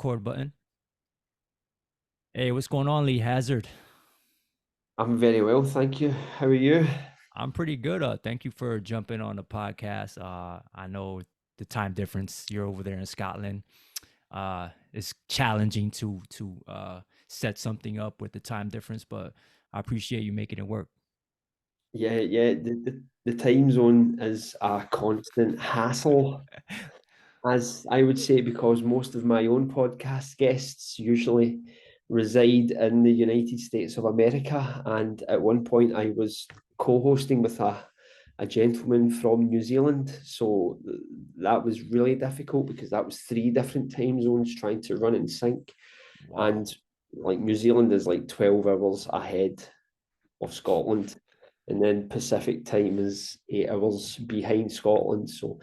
Record button. Hey, what's going on, Lee Hazard? I'm very well, thank you. How are you? I'm pretty good. Thank you for jumping on the podcast. I know the time difference. You're over there in Scotland. It's challenging to set something up with the time difference, but I appreciate you making it work. Yeah. The time zone is a constant hassle, as I would say, because most of my own podcast guests usually reside in the United States of America. And at one point, I was co-hosting with a gentleman from New Zealand. So that was really difficult because that was three different time zones trying to run in sync. Wow. And like New Zealand is like 12 hours ahead of Scotland. And then Pacific time is 8 hours behind Scotland. So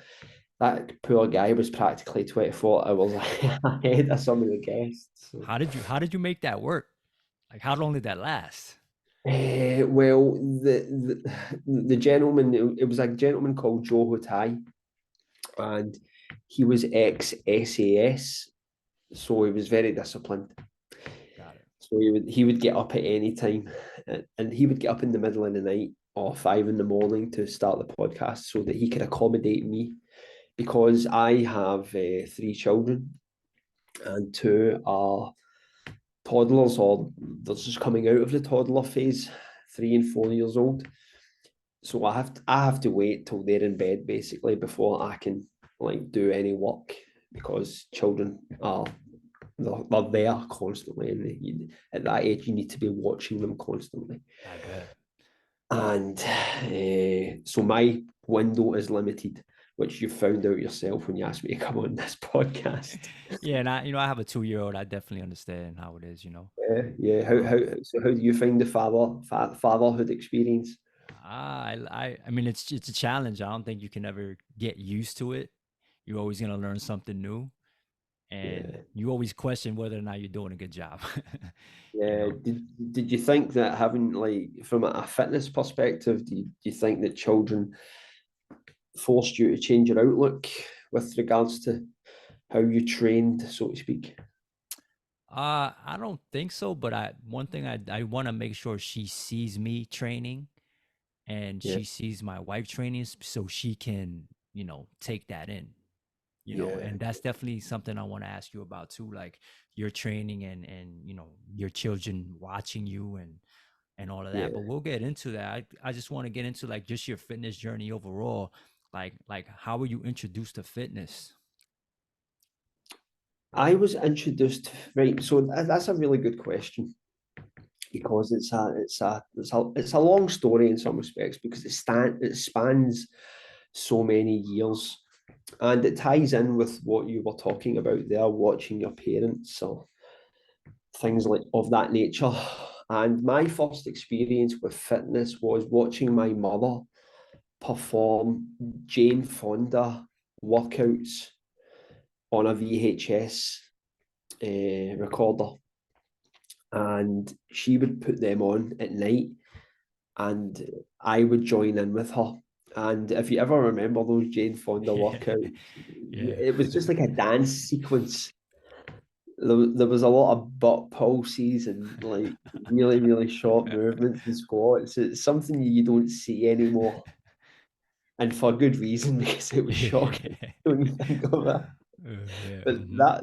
that poor guy was practically 24 hours ahead of some of the guests. So, How did you make that work? Like, how long did that last? well, the gentleman, it was a gentleman called Joe Hotai, and he was ex SAS, so he was very disciplined. Got it. So he would get up at any time, and he would get up in the middle of the night or 5 in the morning to start the podcast so that he could accommodate me because I have three children and two are toddlers or they're just coming out of the toddler phase, 3 and 4 years old. So I have to wait till they're in bed basically before I can like do any work because children are they're there constantly, and at that age you need to be watching them constantly. I bet. And so my window is limited, which you found out yourself when you asked me to come on this podcast. Yeah, and I have a 2-year-old. I definitely understand how it is. Yeah. How Um, so? How do you find the fatherhood experience? I mean, it's a challenge. I don't think you can ever get used to it. You're always gonna learn something new, and Yeah, you always question whether or not you're doing a good job. you yeah. know, Did you think that having like from a fitness perspective, do you think that children forced you to change your outlook with regards to how you trained, so to speak? I don't think so. But one thing I want to make sure she sees me training and Yeah, she sees my wife training, so she can take that in. yeah, And that's definitely something I want to ask you about too, like your training and your children watching you and all of that. yeah. But we'll get into that. I just want to get into like just your fitness journey overall. Like how were you introduced to fitness? I was introduced, right. So that's a really good question because it's a long story in some respects because it spans so many years, and it ties in with what you were talking about there, watching your parents or things like of that nature. And my first experience with fitness was watching my mother perform Jane Fonda workouts on a VHS recorder, and she would put them on at night, and I would join in with her. And if you ever remember those Jane Fonda Yeah. workouts, Yeah. it was just like a dance sequence. There was a lot of butt pulses and like really, really short movements and squats. It's something you don't see anymore. And for good reason, because it was shocking when you think of it. Yeah. But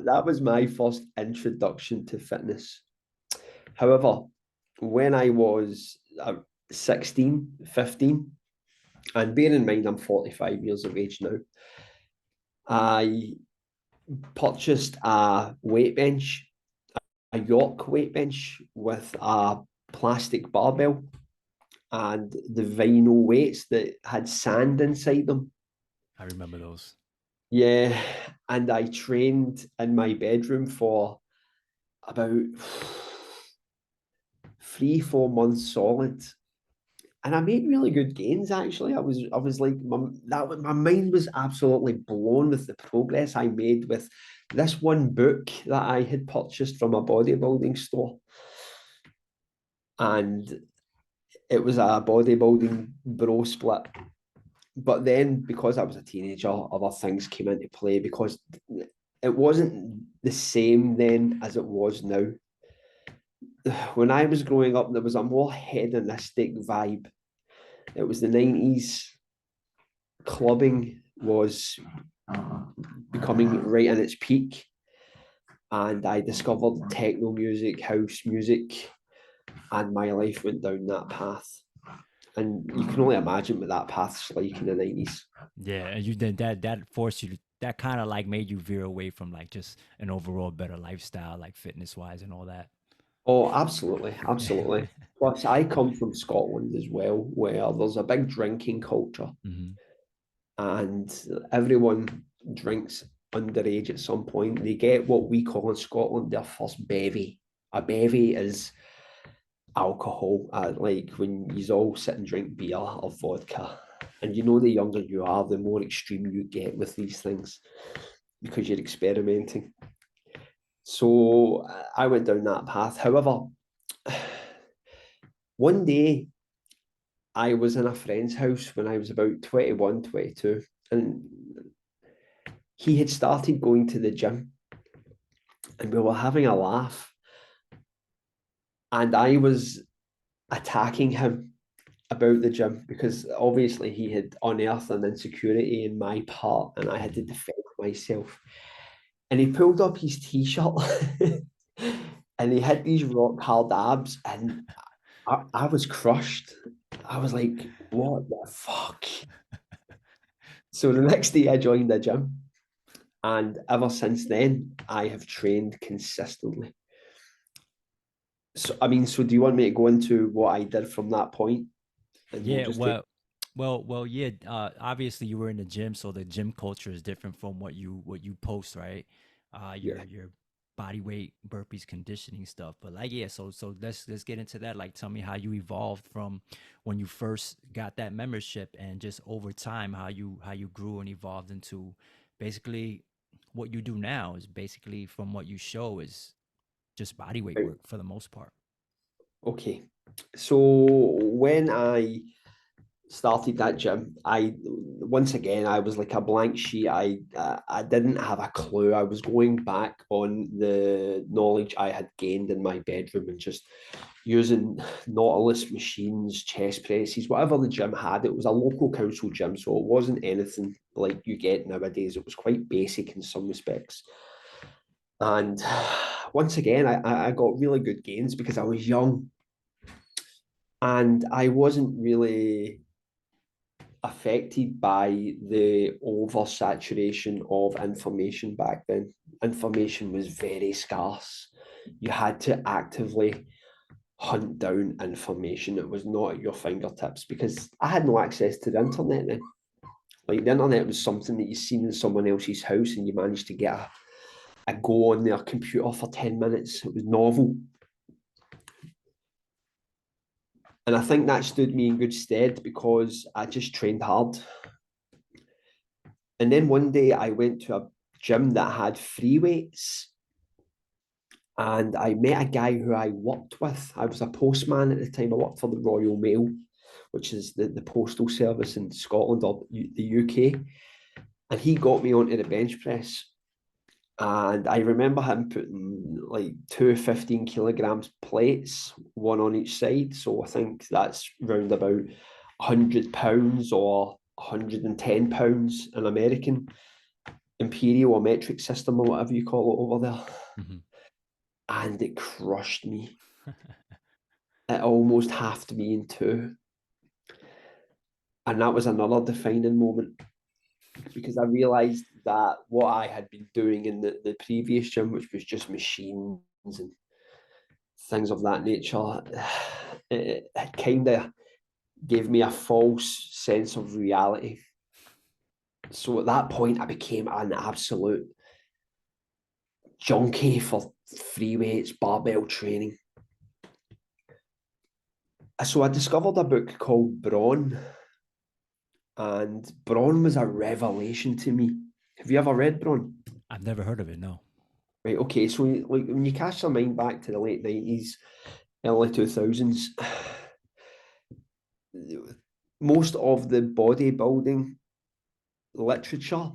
that was my first introduction to fitness. However, when I was 16, 15, and bear in mind I'm 45 years of age now, I purchased a weight bench, a York weight bench with a plastic barbell and the vinyl weights that had sand inside them. I remember those. Yeah, and I trained in my bedroom for about 3, 4 months solid, and I made really good gains. Actually, I was like, my mind was absolutely blown with the progress I made with this one book that I had purchased from a bodybuilding store, and it was a bodybuilding bro split. But then, because I was a teenager, other things came into play because it wasn't the same then as it was now. When I was growing up, there was a more hedonistic vibe. It was the 90s. Clubbing was becoming right in its peak. And I discovered techno music, house music, and my life went down that path. And you can only imagine what that path's like in the 90s. Yeah, and you did that forced you to, that kind of like made you veer away from like just an overall better lifestyle, like fitness wise and all that. Oh, absolutely, absolutely. Plus, I come from Scotland as well, where there's a big drinking culture, Hmm. and everyone drinks underage at some point. They get what we call in Scotland their first bevy. A bevy is alcohol, like when you all sit and drink beer or vodka. And you know, the younger you are, the more extreme you get with these things because you're experimenting. So I went down that path. However, one day I was in a friend's house when I was about 21, 22, and he had started going to the gym and we were having a laugh. And I was attacking him about the gym because obviously he had unearthed an insecurity in my part and I had to defend myself. And he pulled up his t-shirt and he had these rock hard abs and I was crushed. I was like, what the fuck? So the next day I joined the gym and ever since then I have trained consistently. So I mean, so do you want me to go into what I did from that point? And we'll Yeah, just take yeah. Obviously, you were in the gym, so the gym culture is different from what you post, right? yeah. Your body weight, burpees, conditioning stuff. But like, yeah, so let's get into that. Like, tell me how you evolved from when you first got that membership, and just over time, how you grew and evolved into basically what you do now is basically from what you show is just body weight Right. work for the most part. Okay. So when I started that gym, I once again I was like a blank sheet. I didn't have a clue. I was going back on the knowledge I had gained in my bedroom and just using Nautilus machines, chest presses, whatever the gym had. It was a local council gym, so it wasn't anything like you get nowadays. It was quite basic in some respects. And once again, I got really good gains because I was young and I wasn't really affected by the oversaturation of information back then. Information was very scarce. You had to actively hunt down information. It was not at your fingertips because I had no access to the internet then. Like the internet was something that you seen in someone else's house and you managed to get a go on their computer for 10 minutes. It was novel. And I think that stood me in good stead because I just trained hard. And then one day I went to a gym that had free weights and I met a guy who I worked with. I was a postman at the time. I worked for the Royal Mail, which is the postal service in Scotland or the UK. And he got me onto the bench press. And I remember him putting like two 15 kilograms plates, one on each side. So I think that's round about £100 or £110 in American imperial or metric system or whatever you call it over there. Mhm. And it crushed me. It almost halved me in two. And that was another defining moment because I realized that what I had been doing in the previous gym, which was just machines and things of that nature, it kind of gave me a false sense of reality. So at that point, I became an absolute junkie for free weights, barbell training. So I discovered a book called Brawn, and Brawn was a revelation to me. Have you ever read Brawn? I've never heard of it. No. Right, okay, so like when you cast your mind back to the late 90s, early 2000s, most of the bodybuilding literature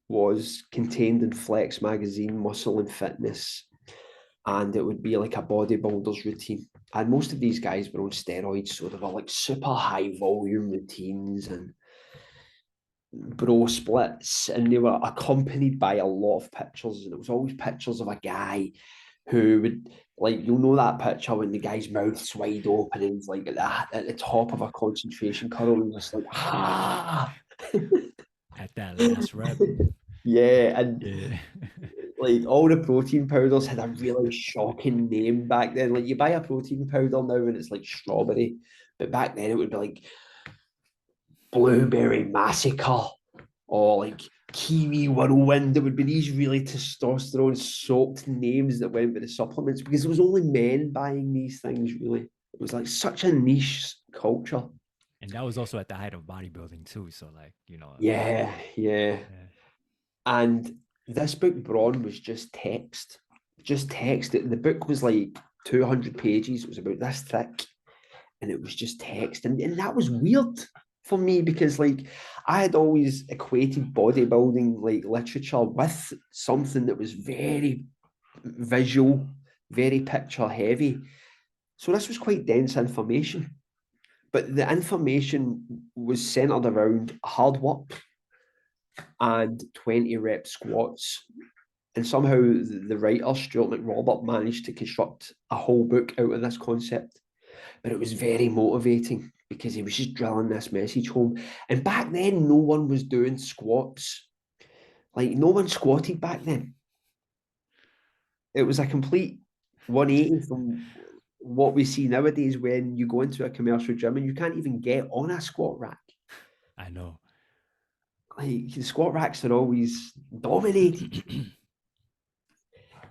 was contained in Flex magazine, Muscle and Fitness, and it would be like a bodybuilder's routine. And most of these guys were on steroids, so they were like super high volume routines and bro splits, and they were accompanied by a lot of pictures, and it was always pictures of a guy who would, like, you'll know that picture when the guy's mouth's wide open and he's like at the top of a concentration curl and just like At that last rep. yeah, and Yeah. like all the protein powders had a really shocking name back then. Like you buy a protein powder now and it's like strawberry, but back then it would be like blueberry massacre or like kiwi whirlwind. There would be these really testosterone soaked names that went with the supplements because it was only men buying these things, really. It was like such a niche culture. And that was also at the height of bodybuilding too. So like, Yeah, yeah. yeah. And this book, Brawn, was just text. Just text. The book was like 200 pages. It was about this thick. And it was just text. And that was weird for me because like I had always equated bodybuilding like literature with something that was very visual, very picture heavy. So this was quite dense information. But the information was centered around hard work and 20 rep squats. And somehow the writer, Stuart McRobert, managed to construct a whole book out of this concept. But it was very motivating because he was just drilling this message home. And back then, no one was doing squats. Like, no one squatted back then. It was a complete 180 from what we see nowadays when you go into a commercial gym and you can't even get on a squat rack. I know. Like, the squat racks are always dominated.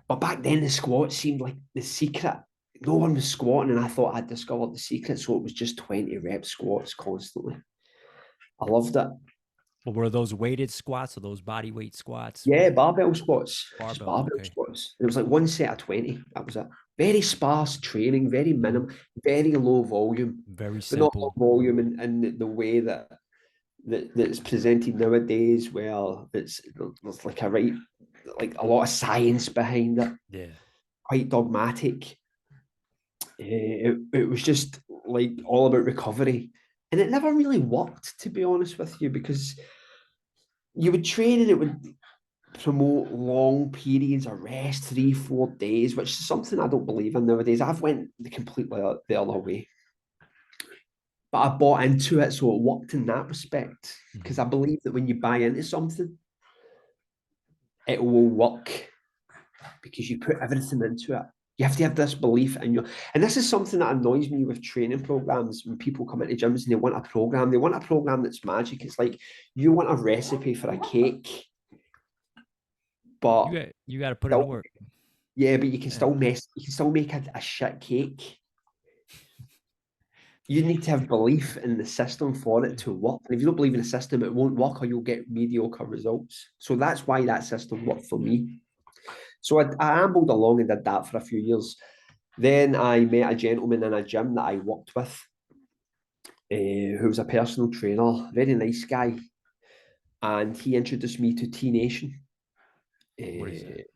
But back then, the squat seemed like the secret. No one was squatting, and I thought I'd discovered the secret. So it was just 20 rep squats constantly. I loved it. Well, were those weighted squats or those body weight squats? Yeah, barbell squats. Just Barbell. barbell Okay. squats. It was like one set of 20. That was it. Very sparse training, very minimal, very low volume, Very but not low simple. volume in the way that's presented nowadays, where there's like a lot of science behind it, Yeah. quite dogmatic. It was just like all about recovery. And it never really worked, to be honest with you, because you would train and it would promote long periods of rest, 3, 4 days, which is something I don't believe in nowadays. I've went completely the other way. But I bought into it, so it worked in that respect. Because I believe that when you buy into something, it will work because you put everything into it. You have to have this belief in you. And this is something that annoys me with training programs when people come into gyms and they want a program. They want a program that's magic. It's like you want a recipe for a cake, but You got to put in the work. yeah, but you can still make a shit cake. You need to have belief in the system for it to work. And if you don't believe in the system, it won't work or you'll get mediocre results. So that's why that system worked for me. So I ambled along and did that for a few years. Then I met a gentleman in a gym that I worked with, who was a personal trainer, very nice guy. And he introduced me to T Nation. What is that?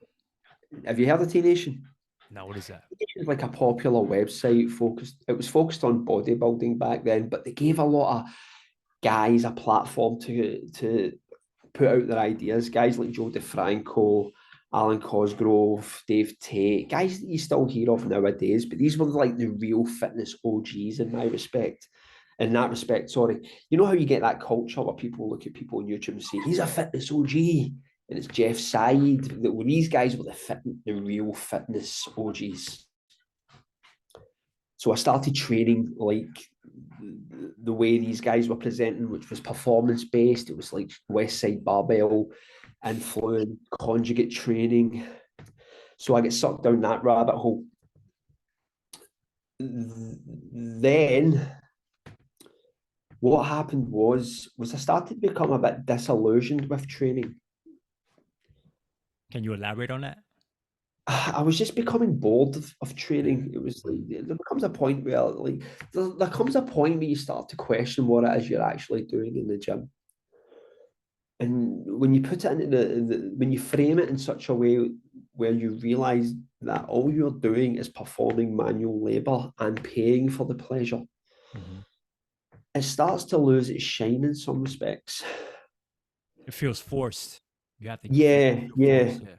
Have you heard of T Nation? No, what is that? It was like a popular website focused. It was focused on bodybuilding back then, but they gave a lot of guys a platform to put out their ideas. Guys like Joe DeFranco, Alan Cosgrove, Dave Tate, guys that you still hear of nowadays, but these were like the real fitness OGs in my respect. In that respect, sorry. You know how you get that culture where people look at people on YouTube and say, he's a fitness OG, and it's Jeff Said. When these guys were the real fitness OGs. So I started training like the way these guys were presenting, which was performance based. It was like West Side Barbell, influent, conjugate training. So I get sucked down that rabbit hole. Then what happened was I started to become a bit disillusioned with training. Can you elaborate on that? I was just becoming bored of training. It was like there becomes a point where like there comes a point where you start to question what it is you're actually doing in the gym. And when you put it into when you frame it in such a way where you realize that all you're doing is performing manual labor and paying for the pleasure, Mhm. it starts to lose its shine in some respects. It feels forced. You have to Yeah, feel yeah, forced. Yeah.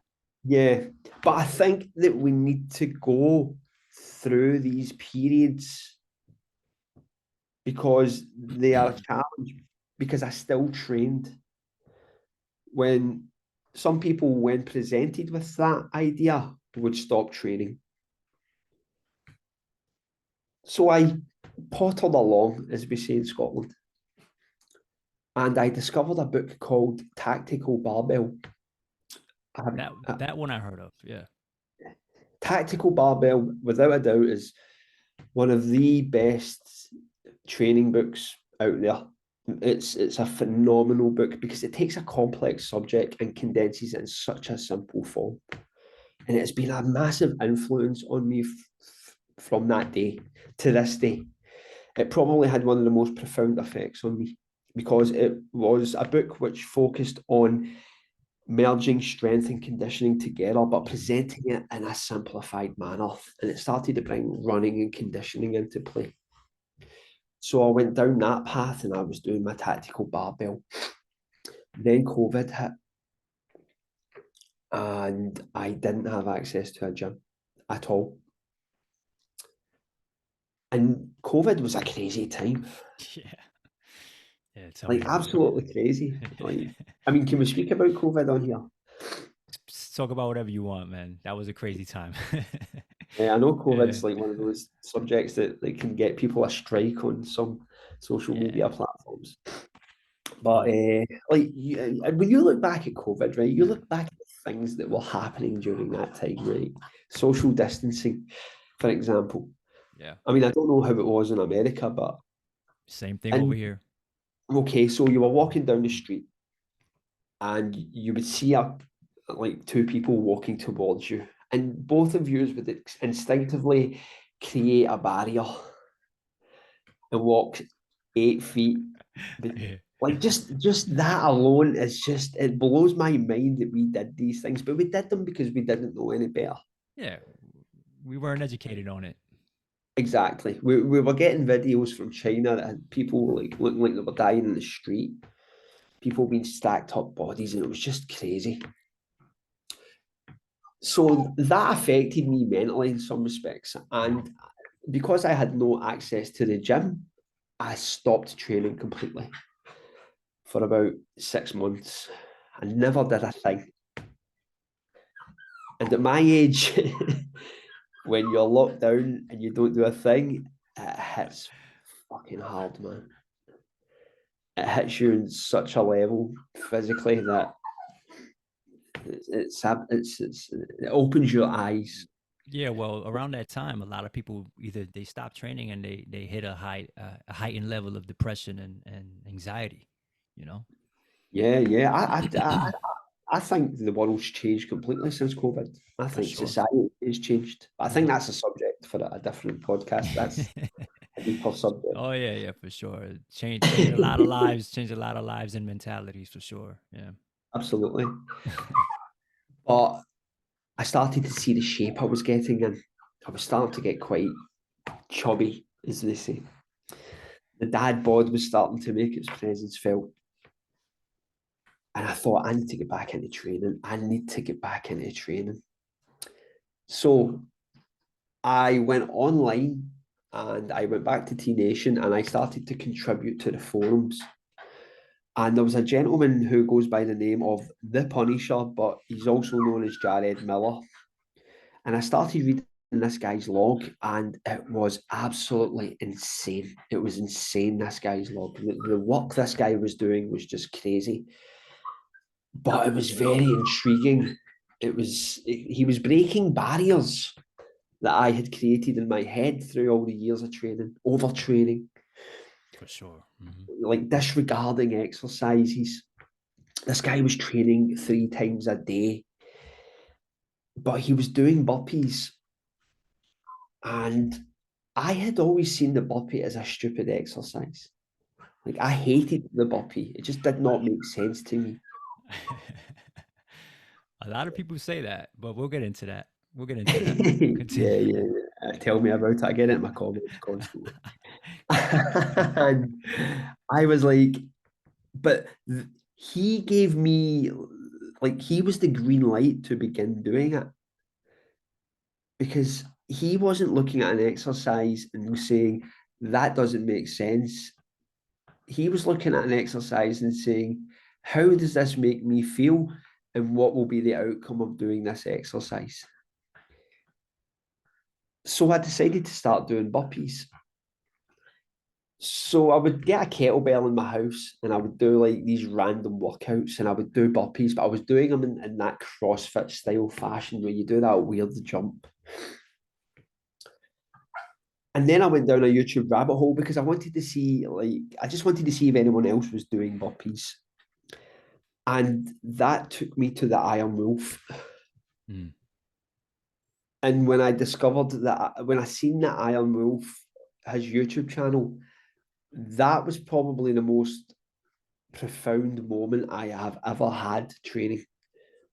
yeah. But I think that we need to go through these periods because they are a challenge, because I still trained when some people, when presented with that idea, would stop training. So I pottered along, as we say in Scotland, and I discovered a book called Tactical Barbell. That one I heard of. Yeah. Tactical Barbell, without a doubt, is one of the best training books out there. It's a phenomenal book because it takes a complex subject and condenses it in such a simple form. And it's been a massive influence on me from that day to this day. It probably had one of the most profound effects on me because it was a book which focused on merging strength and conditioning together, but presenting it in a simplified manner. And it started to bring running and conditioning into play. So I went down that path and I was doing my tactical barbell. Then COVID hit and I didn't have access to a gym at all. And COVID was a crazy time, Yeah. Yeah. Tell me like about absolutely crazy. Like, it. I mean, can we speak about COVID on here? Talk about whatever you want, man. That was a crazy time. Yeah, I know Yeah. COVID's like one of those subjects that like can get people a strike on some social Yeah. media platforms. But Oh, like when you look back at COVID, right, you look back at the things that were happening during that time, right? Social distancing, for example. yeah. I mean, I don't know how it was in America, but Same thing over and here. okay, so you were walking down the street and you would see like two people walking towards you, and both of you would instinctively create a barrier and walk 8 feet. Yeah. Like just that alone is just, it blows my mind that we did these things, but we did them because we didn't know any better. Yeah. We weren't educated on it. Exactly. We were getting videos from China that had people like looking like they were dying in the street, people being stacked up bodies, and it was just crazy. So that affected me mentally in some respects. And because I had no access to the gym, I stopped training completely for about 6 months. I never did a thing. And at my age, when you're locked down and you don't do a thing, it hits fucking hard, man. It hits you in such a level physically that it opens your eyes. Yeah, well, around that time, a lot of people either they stop training and they hit a heightened level of depression and anxiety. You know, Yeah, yeah. I think the world's changed completely since COVID. I for think sure. society has changed. I think Mhm. that's a subject for a different podcast. That's a deeper subject. Oh yeah, yeah, for sure. Change a lot of lives, change a lot of lives and mentalities for sure. Yeah. Absolutely. But I started to see the shape I was getting in. I was starting to get quite chubby, as they say. The dad bod was starting to make its presence felt. And I thought, I need to get back into training. I need to get back into training. So I went online and I went back to T Nation and I started to contribute to the forums. And there was a gentleman who goes by the name of The Punisher, but he's also known as Jared Miller. And I started reading this guy's log, and it was absolutely insane. It was insane, this guy's log. The work this guy was doing was just crazy, but it was very intriguing. He was breaking barriers that I had created in my head through all the years of training, overtraining, For sure. Hmm. like disregarding exercises. This guy was training 3 times a day, but he was doing burpees. And I had always seen the burpee as a stupid exercise. Like I hated the burpee. It just did not make sense to me. A lot of people say that, but we'll get into that. We'll get into that. Yeah, Continue. yeah, yeah. Tell me about it. I get it in my comments constantly. And I was like, but he gave me, like, he was the green light to begin doing it because he wasn't looking at an exercise and was saying, that doesn't make sense. He was looking at an exercise and saying, how does this make me feel? And what will be the outcome of doing this exercise? So I decided to start doing burpees. So I would get a kettlebell in my house and I would do like these random workouts and I would do burpees, but I was doing them in that CrossFit style fashion where you do that weird jump. And then I went down a YouTube rabbit hole because I wanted to see, like, I just wanted to see if anyone else was doing burpees. And that took me to the Iron Wolf. Mm. And when I discovered that, when I seen that Iron Wolf, his YouTube channel, that was probably the most profound moment I have ever had training.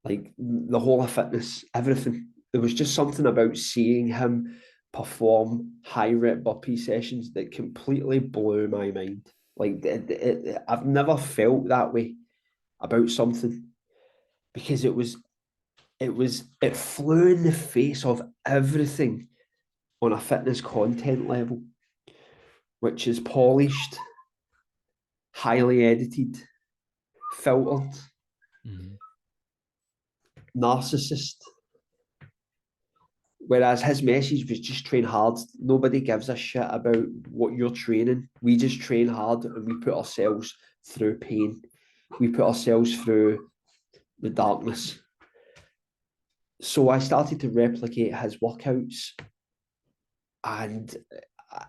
Like the whole of fitness, everything. There was just something about seeing him perform high rep burpee sessions that completely blew my mind. Like I've never felt that way about something because it flew in the face of everything on a fitness content level, which is polished, highly edited, filtered, Mm-hmm. narcissist. Whereas his message was just train hard. Nobody gives a shit about what you're training. We just train hard and we put ourselves through pain. We put ourselves through the darkness. So I started to replicate his workouts and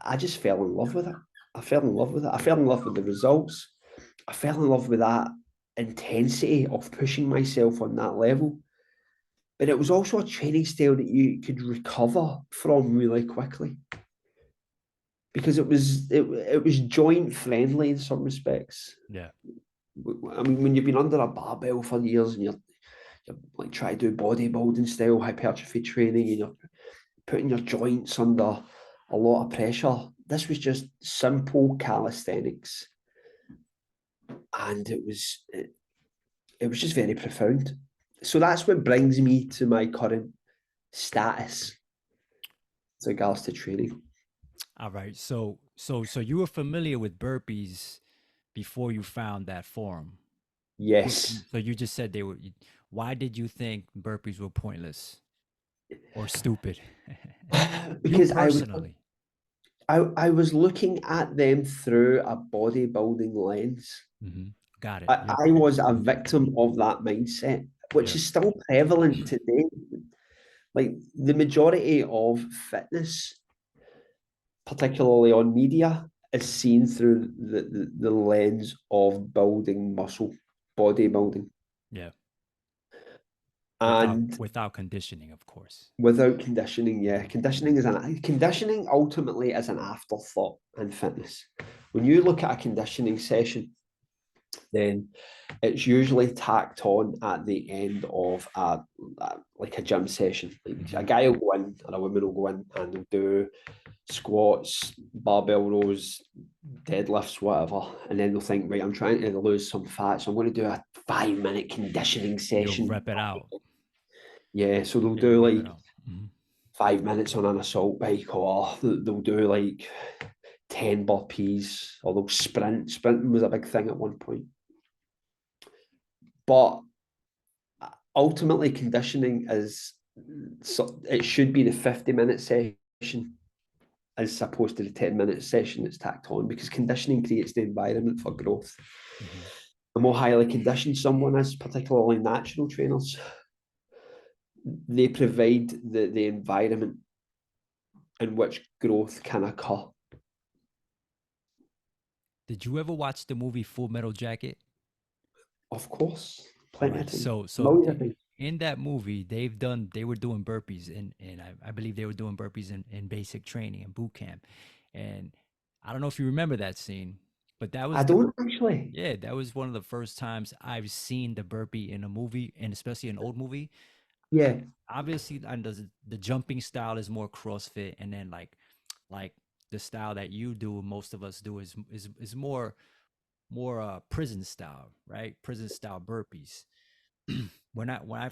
I just fell in love with it. I fell in love with it. I fell in love with the results. I fell in love with that intensity of pushing myself on that level. But it was also a training style that you could recover from really quickly because it was joint friendly in some respects. Yeah. I mean, when you've been under a barbell for years and you're like trying to do bodybuilding style hypertrophy training and you're putting your joints under a lot of pressure, this was just simple calisthenics, and it was just very profound. So that's what brings me to my current status with regards to training. All right. So you were familiar with burpees before you found that form. Yes, So you just said they were. Why did you think burpees were pointless or stupid? You because personally. I was looking at them through a bodybuilding lens. Mm-hmm. Got it. I, Yep. I was a victim of that mindset, which Yep. is still prevalent today. Like the majority of fitness, particularly on media, is seen through the lens of building muscle, bodybuilding. Yeah. Without And without conditioning, of course. without conditioning, yeah, conditioning ultimately is an afterthought in fitness. When you look at a conditioning session, then it's usually tacked on at the end of like a gym session. Like Mm-hmm. a guy will go in or a woman will go in and they'll do squats, barbell rows, deadlifts, whatever, and then they'll think, right, I'm trying to lose some fat, so I'm going to do a 5 minute conditioning You'll session. rep it out. Yeah, so they'll Yeah, you'll do rep it like out. Mm-hmm. 5 minutes on an assault bike, or they'll do like 10 burpees, or they'll sprint. Sprinting was a big thing at one point. But ultimately, conditioning is, so it should be the 50-minute session as opposed to the 10-minute session that's tacked on, because conditioning creates the environment for growth. Mm-hmm. The more highly conditioned someone is, particularly natural trainers, they provide the environment in which growth can occur. Did you ever watch the movie Full Metal Jacket? Of course, All plenty of right. time. So Millions of times. in that movie, they were doing burpees and I believe they were doing burpees in basic training and boot camp. And I don't know if you remember that scene, But that I was the don't actually. yeah, that was one of the first times I've seen the burpee in a movie, and especially an old movie. Yeah, Obviously, and the jumping style is more CrossFit, and then like the style that you do, most of us do is more prison style, right? Prison style burpees. When I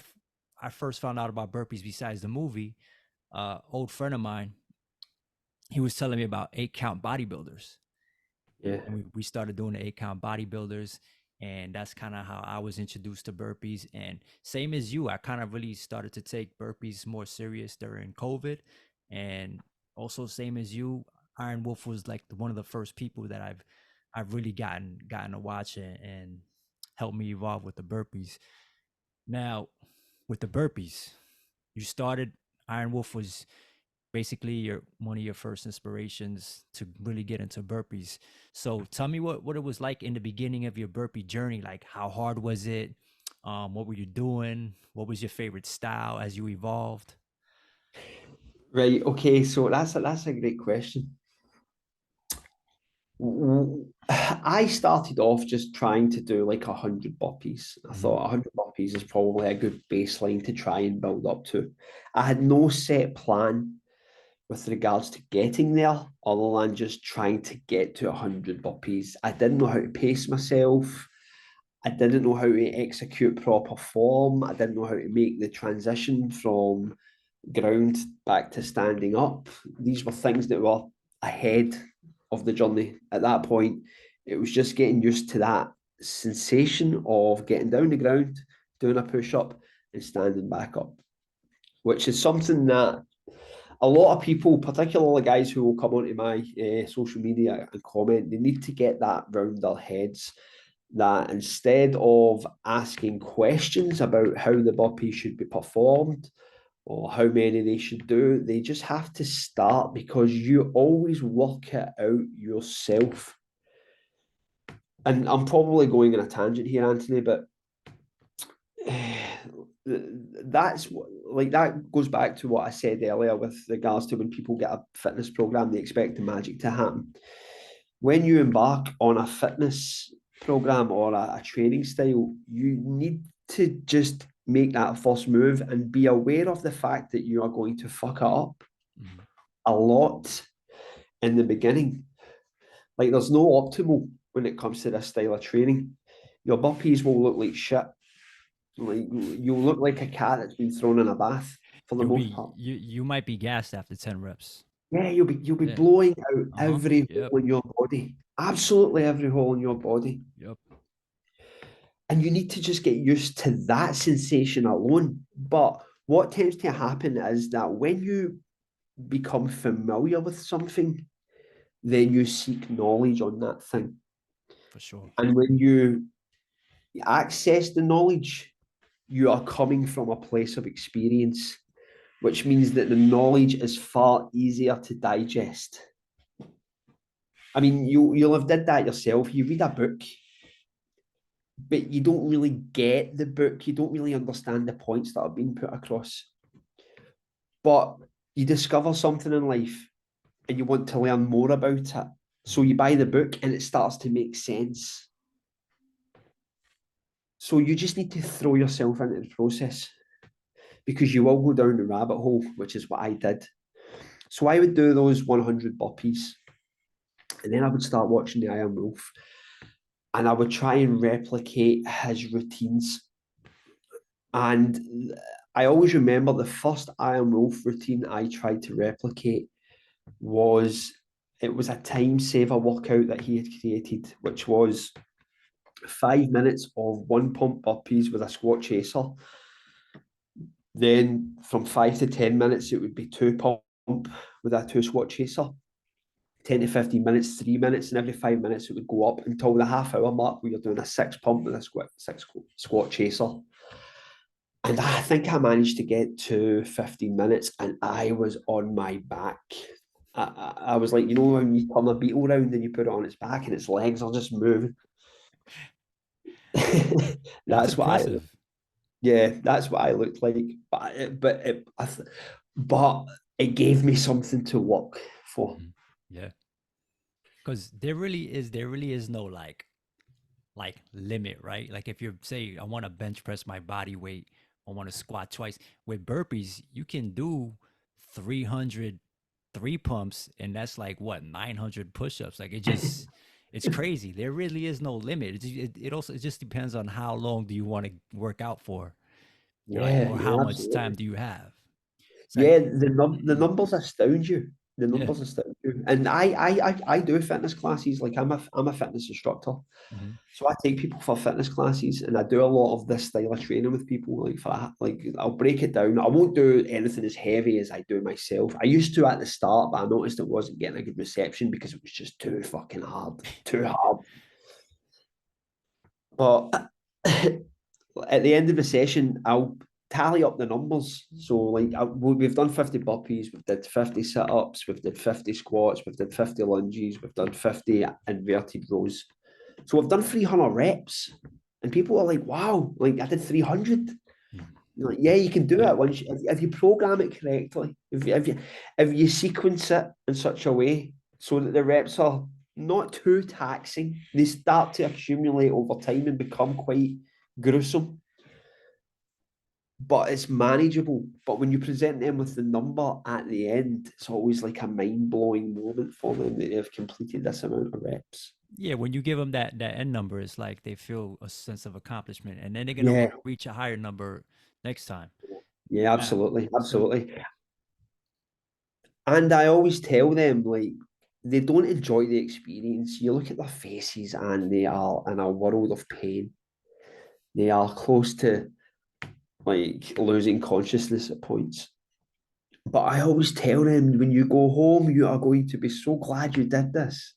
first found out about burpees, besides the movie, old friend of mine, he was telling me about 8 count bodybuilders, yeah. and we started doing the 8 count bodybuilders, and that's kind of how I was introduced to burpees. And same as you, I kind of really started to take burpees more serious during COVID, and also same as you, Iron Wolf was like one of the first people that I've really gotten to watch and helped me evolve with the burpees. Now, with the burpees, you started. Iron Wolf was basically your one of your first inspirations to really get into burpees. So tell me what it was like in the beginning of your burpee journey. Like, how hard was it? What were you doing? What was your favorite style as you evolved? Right. Okay. So that's a great question. I started off just trying to do like 100 burpees. I Mhm. thought 100 burpees is probably a good baseline to try and build up to. I had no set plan with regards to getting there, other than just trying to get to 100 burpees. I didn't know how to pace myself. I didn't know how to execute proper form. I didn't know how to make the transition from ground back to standing up. These were things that were ahead of the journey at that point. It was just getting used to that sensation of getting down the ground, doing a push up, and standing back up, which is something that a lot of people, particularly guys who will come onto my social media and comment, they need to get that round their heads. That instead of asking questions about how the burpee should be performed or how many they should do, they just have to start, because you always work it out yourself. And I'm probably going on a tangent here, Anthony, but that's like that goes back to what I said earlier with regards to when people get a fitness program, they expect the magic to happen. When you embark on a fitness program or a training style, you need to just make that first move and be aware of the fact that you are going to fuck it up Mhm. a lot in the beginning. Like there's no optimal when it comes to this style of training. Your burpees will look like shit. Like you'll look like a cat that's been thrown in a bath for the most part. You might be gassed after 10 reps. Yeah, you'll be Yeah. blowing out Uh-huh. every Yep. hole in your body. Absolutely every hole in your body. Yep. And you need to just get used to that sensation alone. But what tends to happen is that when you become familiar with something, then you seek knowledge on that thing. For sure. And when you access the knowledge, you are coming from a place of experience, which means that the knowledge is far easier to digest. I mean, you'll have did that yourself. You read a book, but you don't really get the book. You don't really understand the points that are being put across. But you discover something in life and you want to learn more about it. So you buy the book and it starts to make sense. So you just need to throw yourself into the process, because you will go down the rabbit hole, which is what I did. So I would do those 100 burpees, and then I would start watching the Iron Wolf, and I would try and replicate his routines. And I always remember the first Iron Wolf routine I tried to replicate was, it was a time saver workout that he had created, which was 5 minutes of one pump burpees with a squat chaser. Then from 5 to 10 minutes, it would be two pump with a two squat chaser. 10 to 15 minutes, 3 minutes, and every 5 minutes it would go up until the half-hour mark where you're doing a six pump with a six squat chaser. And I think I managed to get to 15 minutes and I was on my back. I was like, you know, when you turn a beetle round and you put it on its back and its legs are just moving. That's That's what I, impressive. yeah, that's what I looked like. But it gave me something to work for. Mhm. Yeah. because there really is no like limit, right? Like if you're say I want to bench press my body weight, I want to squat twice. With burpees, you can do 300 three pumps, and that's like what 900 push-ups. Like it's crazy. There really is no limit. It also it just depends on how long do you want to work out for. You're like, Yeah, or yeah, how much time absolutely. do you have? It's like, Yeah, the numbers astound you. The yeah. numbers astound you. And I do fitness classes. Like I'm a fitness instructor. Hmm. So I take people for fitness classes, and I do a lot of this style of training with people. Like I'll break it down. I won't do anything as heavy as I do myself. I used to at the start, but I noticed it wasn't getting a good reception because it was just too fucking hard, too hard. But at the end of the session, I'll tally up the numbers. So we've done 50 burpees, we've did 50 sit-ups, we've did 50 squats, we've did 50 lunges, we've done 50 inverted rows. So we've done 300 reps, and people are like, "Wow, like I did 300." You're like, yeah, you can do Yeah. it once if you program it correctly. If you sequence it in such a way so that the reps are not too taxing, they start to accumulate over time and become quite gruesome. But it's manageable. But when you present them with the number at the end, it's always like a mind-blowing moment for them that they've completed this amount of reps. Yeah, when you give them that end number, it's like they feel a sense of accomplishment, and then they're gonna Yeah, want to reach a higher number next time. yeah, Yeah. absolutely, So absolutely. And I always tell them, like, they don't enjoy the experience. You look at their faces and they are in a world of pain. They are close to like losing consciousness at points. But I always tell them when you go home, you are going to be so glad you did this.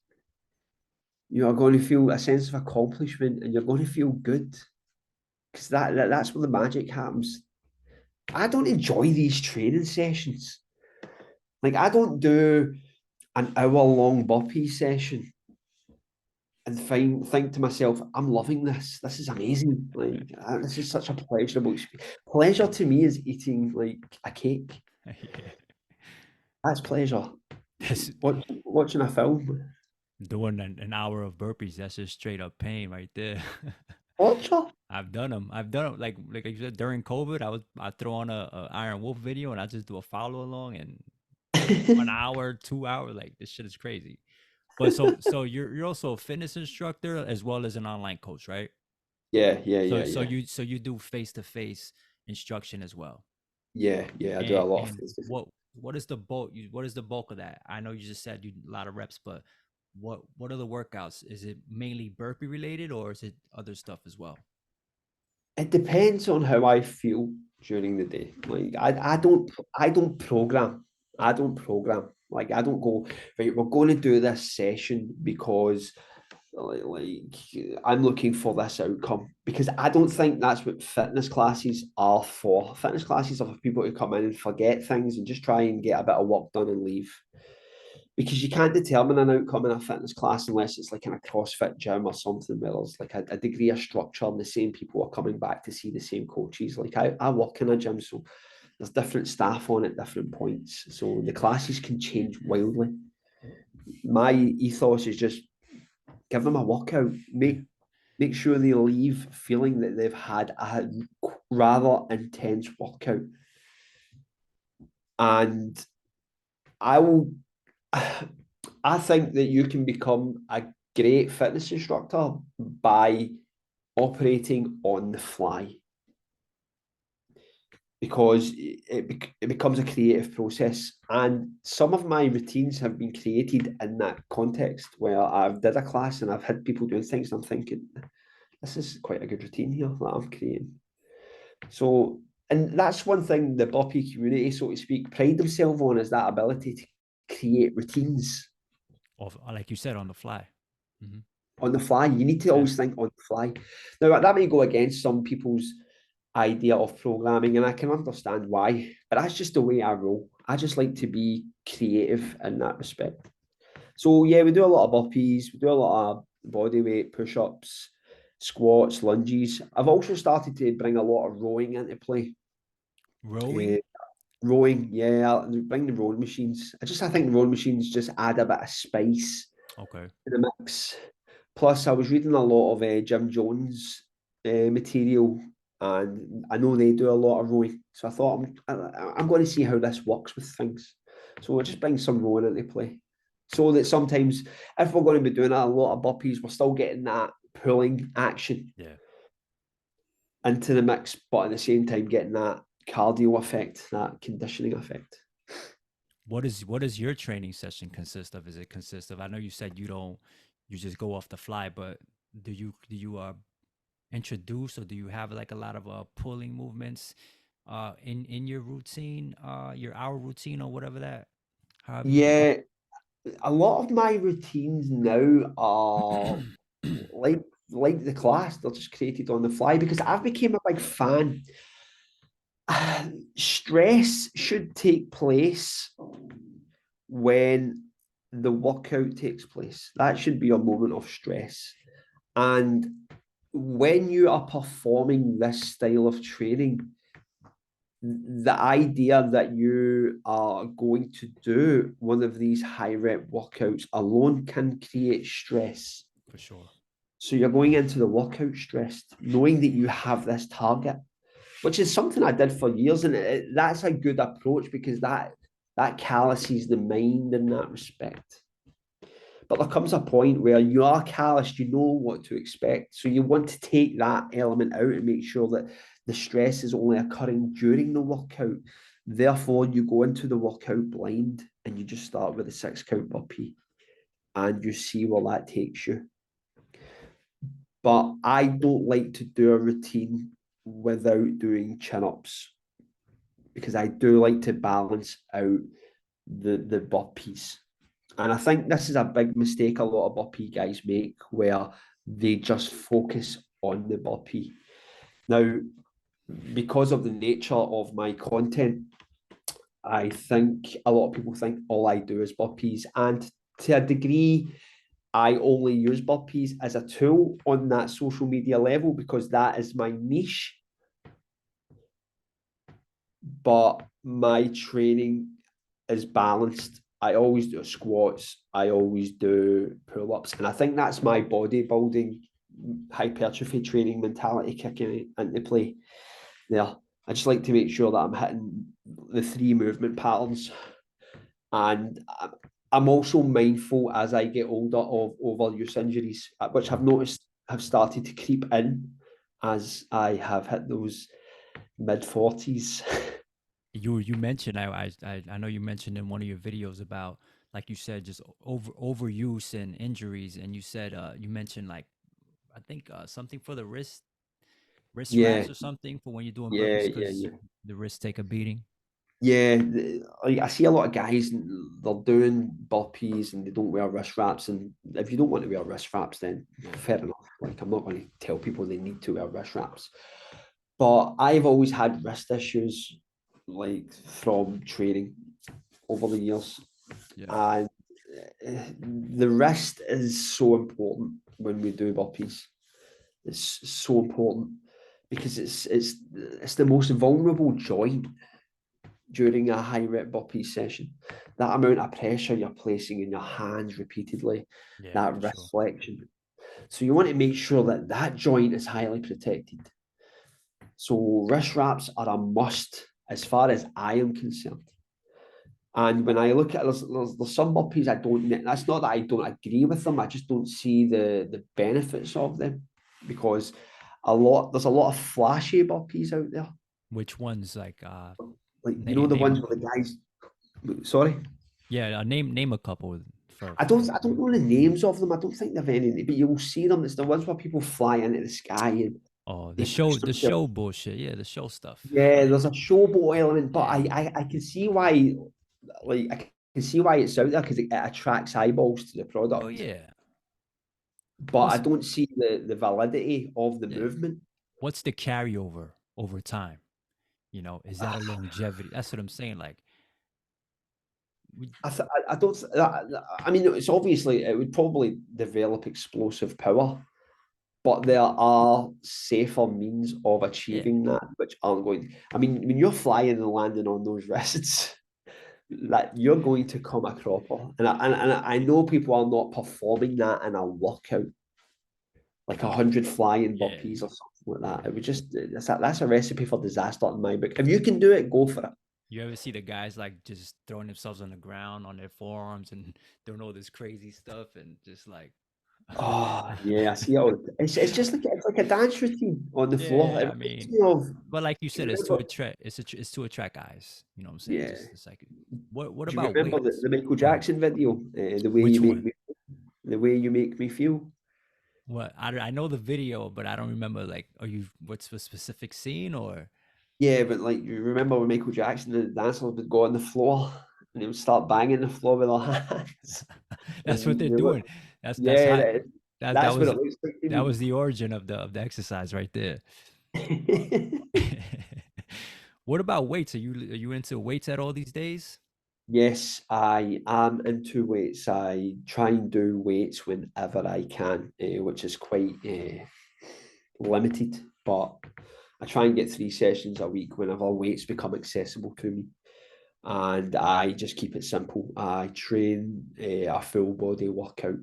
You are going to feel a sense of accomplishment and you're going to feel good. Because that's where the magic happens. I don't enjoy these training sessions. Like I don't do an hour long burpee session and think to myself, I'm loving this. This is amazing. Like this is such a pleasurable experience. Pleasure to me is eating like a cake. yeah, That's pleasure. that's Watching a film. doing an hour of burpees. That's just straight up pain right there. Torture. I've done them. I've done them like you said during COVID. I throw on a Iron Wolf video and I just do a follow along and 1 hour, 2 hours. Like this shit is crazy. But so you're also a fitness instructor as well as an online coach, right? Yeah, yeah, So yeah, so yeah. you do face to face instruction as well. Yeah, yeah. I do a And lot of and things. what is the bulk? What is the bulk of that? I know you just said you a lot of reps, but what are the workouts? Is it mainly burpee related or is it other stuff as well? It depends on how I feel during the day. Like I don't program. I don't program. Like I don't go, right, we're going to do this session because like I'm looking for this outcome because I don't think that's what fitness classes are for. Fitness classes are for people to come in and forget things and just try and get a bit of work done and leave. Because you can't determine an outcome in a fitness class unless it's like in a CrossFit gym or something where there's like a degree of structure and the same people are coming back to see the same coaches. Like I work in a gym, so there's different staff on at different points. So the classes can change wildly. My ethos is just give them a workout, make sure they leave feeling that they've had a rather intense workout. And I will I think that you can become a great fitness instructor by operating on the fly because it becomes a creative process. And some of my routines have been created in that context where I've did a class and I've had people doing things and I'm thinking, this is quite a good routine here that I'm creating. So, and that's one thing the burpee community, so to speak, pride themselves on is that ability to create routines Or like you said, on the fly. Hmm. on the fly. You need to Yeah. always think on the fly. Now, that may go against some people's idea of programming, and I can understand why, but that's just the way I roll. I just like to be creative in that respect. So, yeah, we do a lot of burpees, we do a lot of body weight push ups, squats, lunges. I've also started to bring a lot of rowing into play. Rowing? Uh, Rowing, yeah, bring the rowing machines. I think the rowing machines just add a bit of spice. Okay. in the mix. Plus, I was reading a lot of Jim Jones material, and I know they do a lot of rowing. So I thought I'm going to see how this works with things. So we'll just bring some rowing into play, so that sometimes if we're going to be doing a lot of burpees, we're still getting that pulling action Yeah. into the mix, but at the same time getting that cardio effect, that conditioning effect. What does your training session consist of? Is it consist of? I know you said you just go off the fly, but do you introduce, or do you have like a lot of pulling movements in your routine, your hour routine, or whatever that, however you do Yeah, a lot of my routines now are it? like the class. They're just created on the fly because I've become a big fan. Stress should take place when the workout takes place. That should be a moment of stress. And when you are performing this style of training, the idea that you are going to do one of these high rep workouts alone can create stress. For sure. So you're going into the workout stressed, knowing that you have this target, which is something I did for years, and that's a good approach because that calluses the mind in that respect. But there comes a point where you are calloused, you know what to expect. So you want to take that element out and make sure that the stress is only occurring during the workout. Therefore, you go into the workout blind and you just start with a 6 count burpee and you see where that takes you. But I don't like to do a routine without doing chin ups because I do like to balance out the burpees. And I think this is a big mistake a lot of burpee guys make where they just focus on the burpee. Now, because of the nature of my content, I think a lot of people think all I do is burpees. And to a degree, I only use burpees as a tool on that social media level because that is my niche. But my training is balanced. I always do squats. I always do pull ups. And I think that's my bodybuilding hypertrophy training mentality kicking into play there. I just like to make sure that I'm hitting the 3 movement patterns. And I'm also mindful as I get older of overuse injuries, which I've noticed have started to creep in as I have hit those mid 40s. You mentioned, I know you mentioned in one of your videos about, like you said, just overuse and injuries, and you said you mentioned like, I think something for the wrist Yeah, wraps or something for when you're doing yeah, burpees yeah, because yeah. the wrists take a beating. Yeah, I see a lot of guys and they're doing burpees and they don't wear wrist wraps. And if you don't want to wear wrist wraps, then Yeah. fair enough. Like I'm not going to tell people they need to wear wrist wraps. But I've always had wrist issues, like from training over the years, Yeah. and the wrist is so important when we do burpees. It's so important because it's the most vulnerable joint during a high rep burpee session. That amount of pressure you're placing in your hands repeatedly, Yeah, that for wrist sure. flexion. So you want to make sure that that joint is highly protected. So wrist wraps are a must as far as I am concerned. And when I look at it, there's some burpees I don't. That's not that I don't agree with them. I just don't see the benefits of them because there's a lot of flashy burpees out there. Which ones, like Like name the name a ones where couple? the guys. Sorry. Yeah, name a couple for I don't know the names of them. I don't think they've any, but you'll see them. It's the ones where people fly into the sky and oh, they push the themselves. show bullshit. Yeah, the show stuff. Yeah, there's a showboat element, but Yeah. I can see why, like I can see why it's out there because it attracts eyeballs to the Oh product. yeah. But I What's don't see the validity of the yeah. movement. What's the carryover over time? Is that a longevity? That's what I'm saying. Like, we, I don't. I mean, it's obviously it would probably develop explosive power, but there are safer means of yeah, achieving that, which aren't going. I mean, when you're flying and landing on those wrists, that you're going to come a cropper, and I know people are not performing that in a workout, like 100 flying Yeah. burpees or something like that. It would just that's a recipe for disaster in my book. If you can do it, go for it. You ever see the guys like just throwing themselves on the ground on their forearms and doing all this crazy stuff and just like Oh yeah, I see it. It's just like it's like a dance routine on the floor. yeah, It I reminds mean, me of. but like you Do you said, it's to remember? attract. It's to attract eyes. You know what I'm saying? Yeah. Just it's like, what Do you about remember weights? the Michael Go ahead. Jackson video? The way you Which make one? me, the way you make me feel. What I know the video, but I don't remember like. Are you what's the specific scene or? Yeah, but like you remember when Michael Jackson, the dancers would go on the floor and they would start banging the floor with their hands. That's what And they're they look, doing. That's yeah, how that that's what was it looks like to that me. was the origin of the exercise right there. What about weights? Are you into weights at all these days? Yes, I am into weights. I try and do weights whenever I can, which is quite limited, but I try and get 3 sessions a week whenever weights become accessible to me. And I just keep it simple. I train a full body workout,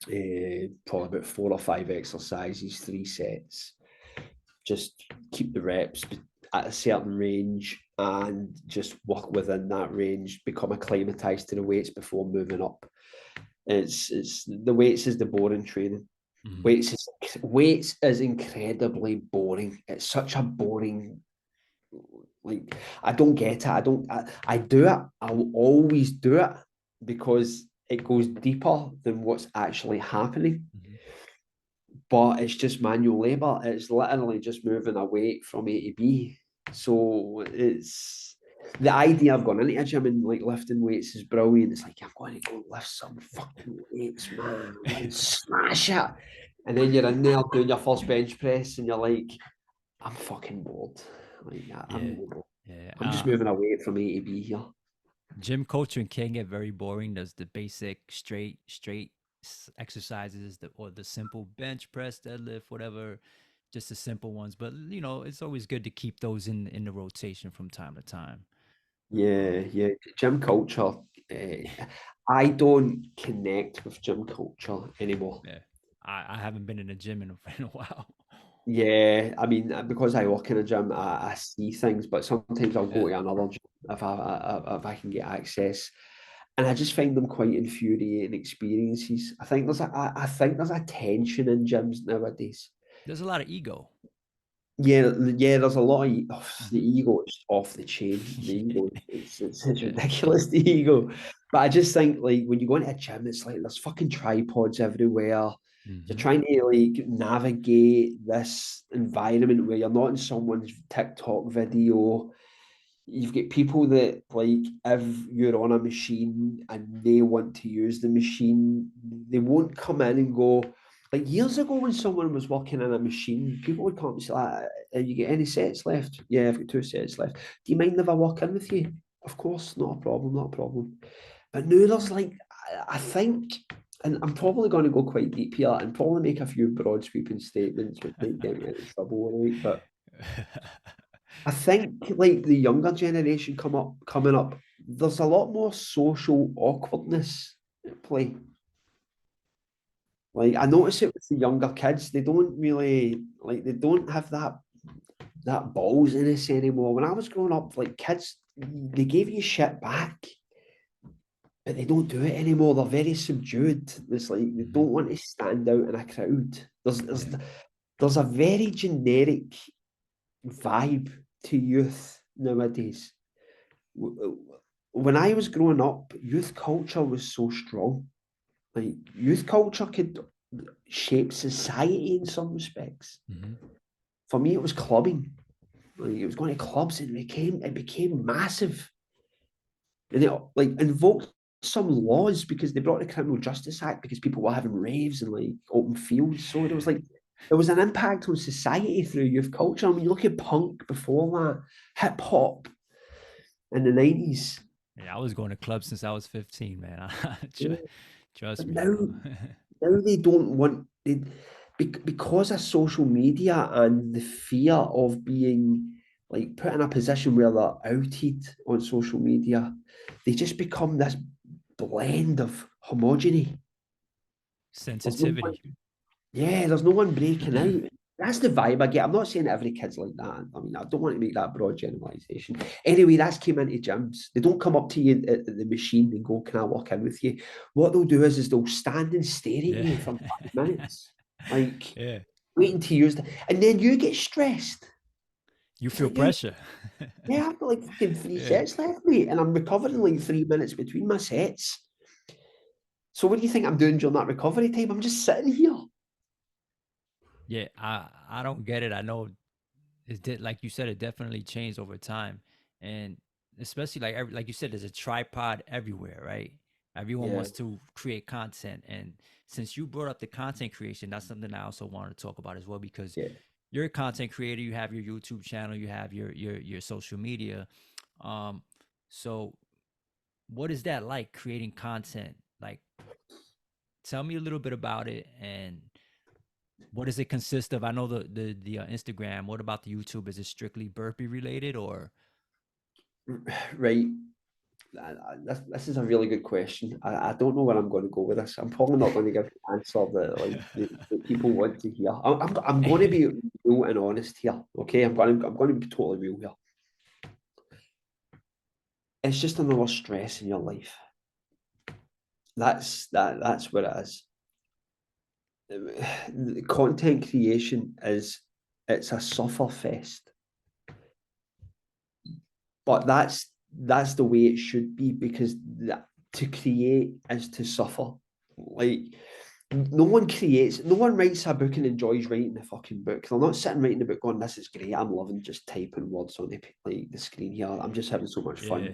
probably about 4 or 5 exercises, 3 sets. Just keep the reps at a certain range and just work within that range, become acclimatized to the weights before moving up. It's the weights is the boring training. Mhm. Weights is incredibly boring. It's such a boring, like, I don't get it. I do it. I will always do it because it goes deeper than what's actually happening. Mhm. But it's just manual labor. It's literally just moving a weight from A to B. So it's the idea of going into a gym and like lifting weights is brilliant. It's like I'm going to go lift some fucking weights, man. I'm going to smash it. And then you're in there doing your first bench press and you're like, I'm fucking bored. Like I'm Yeah. bored. Yeah. I'm just moving away from A to B here. Gym coaching can get very boring. There's the basic straight exercises, or the simple bench press, deadlift, whatever, just the simple ones. But it's always good to keep those in the rotation from time to time. Yeah, Um, yeah. Gym culture. I don't connect with gym culture anymore. yeah, I haven't been in a gym in in a while. Yeah, I mean, because I work in a gym, I see things, but sometimes I'll go Yeah, to another gym if I can get access, and I just find them quite infuriating experiences. I think there's a tension in gyms nowadays. there's a lot of ego. Yeah, yeah, there's a lot of the Hmm. ego is off the chain. The Yeah, ego, it's yeah. ridiculous, the ego. But I just think like when you go into a gym, it's like there's fucking tripods everywhere. You're Hmm. trying to like navigate this environment where you're not in someone's TikTok video. You've got people that like if you're on a machine and they want to use the machine, they won't come in and go. Like years ago, when someone was working in a machine, people would come and say, "Have you got any sets left?" Yeah, I've got 2 sets left. Do you mind if I walk in with you? Of course, not a problem, not a problem. But now there's like, I think, and I'm probably going to go quite deep here and probably make a few broad sweeping statements which might get me into trouble, right? But I think like the younger generation coming up, there's a lot more social awkwardness at play. Like I notice it with the younger kids, they don't really like they don't have that balls in us anymore. When I was growing up, like kids, they gave you shit back, but they don't do it anymore. They're very subdued. It's like they Hmm. don't want to stand out in a crowd. Yeah. There's a very generic vibe to youth nowadays. When I was growing up, youth culture was so strong. Like youth culture could shape society in some respects. Hmm. For me, it was clubbing. Like it was going to clubs, and it became massive, and it like invoked some laws because they brought the Criminal Justice Act because people were having raves and like open fields. So there was an impact on society through youth culture. I mean, you look at punk before that, hip hop in the 90s. Yeah, I was going to clubs since I was 15, man. Trust But me, now, bro. now they don't want because of social media and the fear of being like put in a position where they're outed on social media, they just become this blend of homogeny. There's no one, Sensitivity. yeah, there's no one breaking out. That's the vibe I get. I'm not saying every kid's like that. I mean, I don't want to make that broad generalization. Anyway, that's came into gyms. They don't come up to you at the machine and go, "Can I walk in with you?" What they'll do is they'll stand and stare at Yeah. you for 5 minutes, like Yeah. waiting to use the, and then you get stressed. You It's feel like, yeah, pressure. yeah, I've got like fucking three Yeah. sets left, mate, and I'm recovering like 3 minutes between my sets. So what do you think I'm doing during that recovery time? I'm just sitting here. Yeah. I don't get it. I know it did, like you said, it definitely changed over time. And especially like like you said, there's a tripod everywhere, right? Everyone Yeah, wants to create content. And since you brought up the content creation, that's something I also wanted to talk about as well, because yeah. you're a content creator, you have your YouTube channel, you have your social media. Um, so what is that like, creating content? Like, tell me a little bit about it, and what does it consist of? I know the Instagram. What about the YouTube? Is it strictly burpee related, or? Right. This is a really good question. I don't know where I'm going to go with this. I'm probably not going to give the answer that people want to hear. I'm going to be real and honest here. Okay, I'm going to be totally real here. It's just another stress in your life. That's what it is. Content creation it's a suffer fest, but that's the way it should be, because to create is to suffer. Like, no one writes a book and enjoys writing the fucking book. They're not sitting writing the book going, "This is great, I'm loving just typing words on the screen here. I'm just having so much fun." Yeah.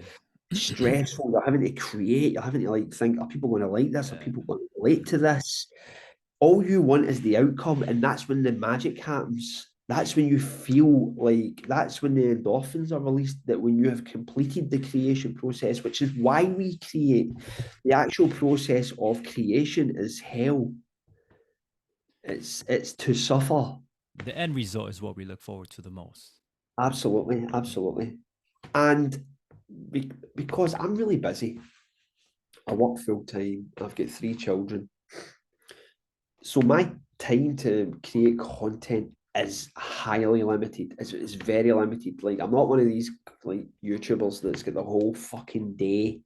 It's stressful. You're having to create. You're having to like think, are people going to like this? Are Yeah. people going to relate to this? All you want is the outcome, and that's when the magic happens. That's when you feel like, that's when the endorphins are released, that when you have completed the creation process, which is why we create. The actual process of creation is hell. It's to suffer. The end result is what we look forward to the most. Absolutely, absolutely. And because I'm really busy, I work full time, I've got 3 children, so my time to create content is highly limited. It's very limited. Like, I'm not one of these like YouTubers that's got the whole fucking day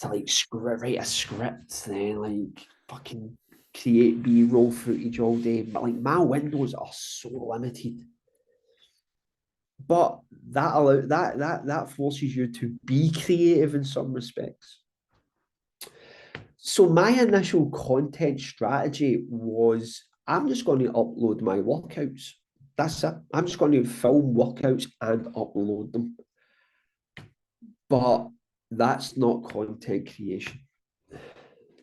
to like write a script, then like fucking create B-roll footage all day. But like, my windows are so limited. But that forces you to be creative in some respects. So my initial content strategy was, I'm just going to upload my workouts. That's it. I'm just going to film workouts and upload them. But that's not content creation.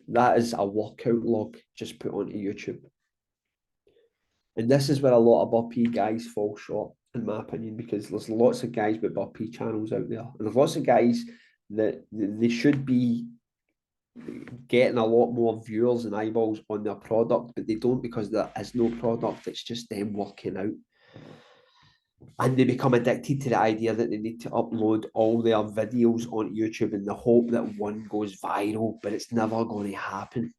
That is a workout log just put onto YouTube. And this is where a lot of burpee guys fall short, in my opinion, because there's lots of guys with burpee channels out there. And there's lots of guys that they should be getting a lot more viewers and eyeballs on their product, but they don't, because there is no product. It's just them working out. And they become addicted to the idea that they need to upload all their videos on YouTube in the hope that one goes viral, but it's never going to happen,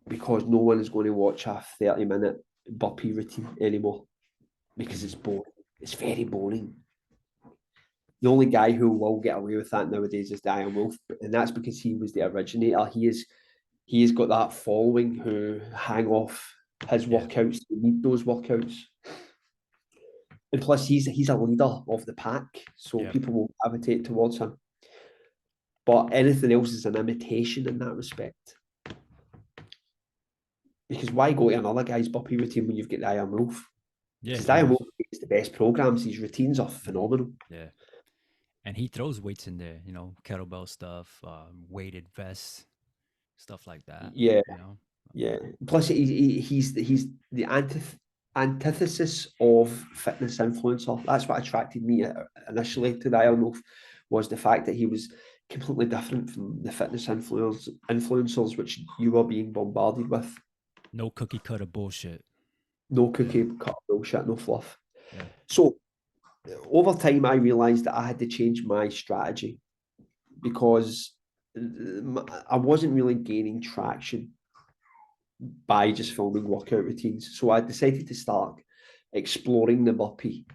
because no one is going to watch a 30-minute burpee routine anymore, because it's boring. It's very boring. The only guy who will get away with that nowadays is Diane Wolf, and that's because he was the originator. He's got that following who hang off his Yeah. workouts, to need those workouts. And plus, he's a leader of the pack, so Yeah. people will gravitate towards him. But anything else is an imitation in that respect. Because why go to another guy's burpee routine when you've got the Iron Wolf? Yeah. Because You Iron use. Wolf is the best programs. His routines are phenomenal. Yeah. And he throws weights in there, kettlebell stuff, weighted vests, stuff like that, Yeah, you know? yeah. Plus, he's the antithesis of fitness influencer. That's what attracted me initially to the Iron Wolf, was the fact that he was completely different from the fitness influencers which you were being bombarded with. No cookie cutter bullshit. No Yeah. cookie cut bullshit, no fluff. Yeah. So over time, I realized that I had to change my strategy because I wasn't really gaining traction by just filming workout routines. So I decided to start exploring the burpee,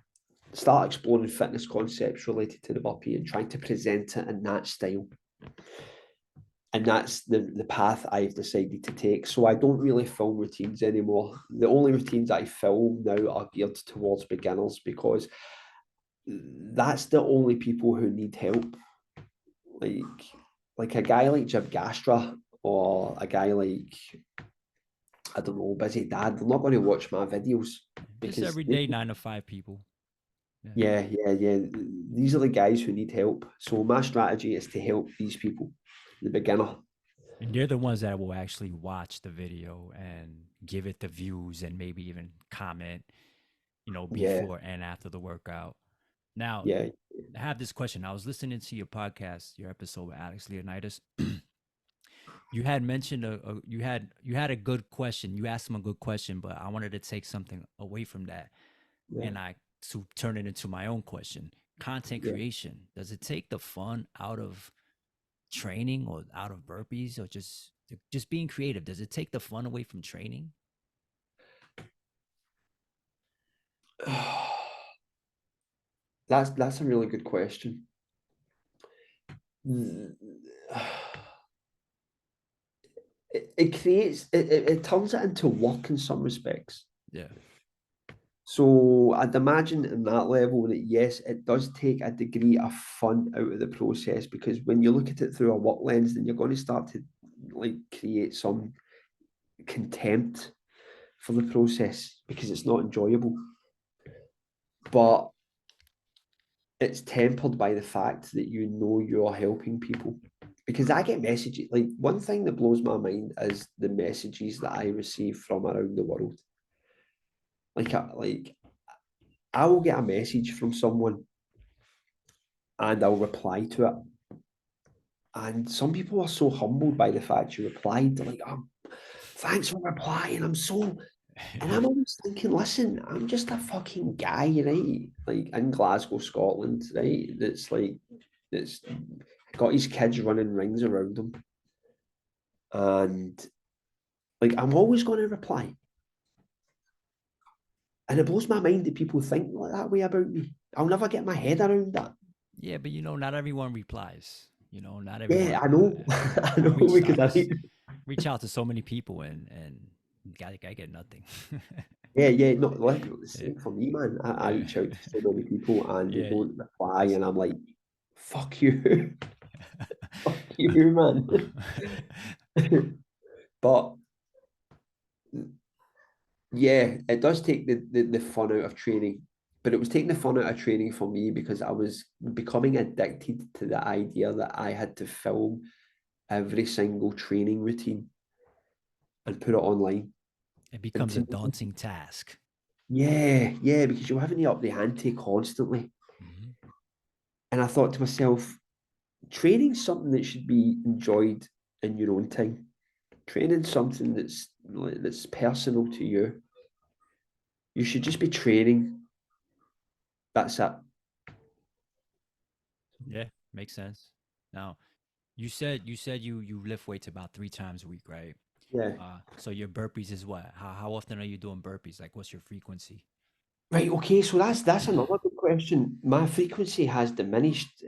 start exploring fitness concepts related to the burpee and trying to present it in that style. And that's the path I've decided to take. So I don't really film routines anymore. The only routines I film now are geared towards beginners because that's the only people who need help. Like a guy like Jim Gastra or a guy like, I don't know, Busy Dad, they're not going to watch my videos Just because they, everyday 9 to 5 people. Yeah. yeah. These are the guys who need help. So my strategy is to help these people, the beginner. And they're the ones that will actually watch the video and give it the views and maybe even comment, Yeah, before and after the workout. Now, yeah, I have this question. I was listening to your podcast, your episode with Alex Leonidas. You had mentioned you had a good question. You asked him a good question, but I wanted to take something away from that yeah, and I to turn it into my own question. Content yeah. creation. Does it take the fun out of training or out of burpees or just being creative? Does it take the fun away from training? That's a really good question. It creates it turns it into work in some respects. Yeah. So I'd imagine in that level that yes, it does take a degree of fun out of the process because when you look at it through a work lens, then you're going to start to like create some contempt for the process because it's not enjoyable. But it's tempered by the fact that you know you're helping people. Because I get messages like one thing that blows my mind is the messages that I receive from around the world. Like I will get a message from someone and I'll reply to it. And some people are so humbled by the fact you replied. They're like, thanks for replying. And I'm always thinking, listen, I'm just a fucking guy, right? Like in Glasgow, Scotland, right? That's got his kids running rings around him. And like, I'm always going to reply. And it blows my mind that people think like that way about me. I'll never get my head around that. Yeah, but not everyone replies. Not Yeah, everyone. I know. I I know reached because I I just need. reach out to so many people and I get nothing. Yeah, no, like the Yeah, same for me, man. I yeah, reach out to so many people and they yeah. don't reply, and I'm like, fuck you, fuck you, man. But yeah, it does take the fun out of training. But it was taking the fun out of training for me because I was becoming addicted to the idea that I had to film every single training routine and put it online. It And becomes to a me, daunting task. yeah, because you're having to up the ante constantly. Hmm. And I thought to myself, training's something that should be enjoyed in your own time. Training's something that's personal to you. You should just be training. That's it. Yeah, makes sense. Now, you said you lift weights about 3 times a week, right? Yeah. So your burpees is what? How often are you doing burpees? Like, what's your frequency? Right. Okay. So that's another good question. My frequency has diminished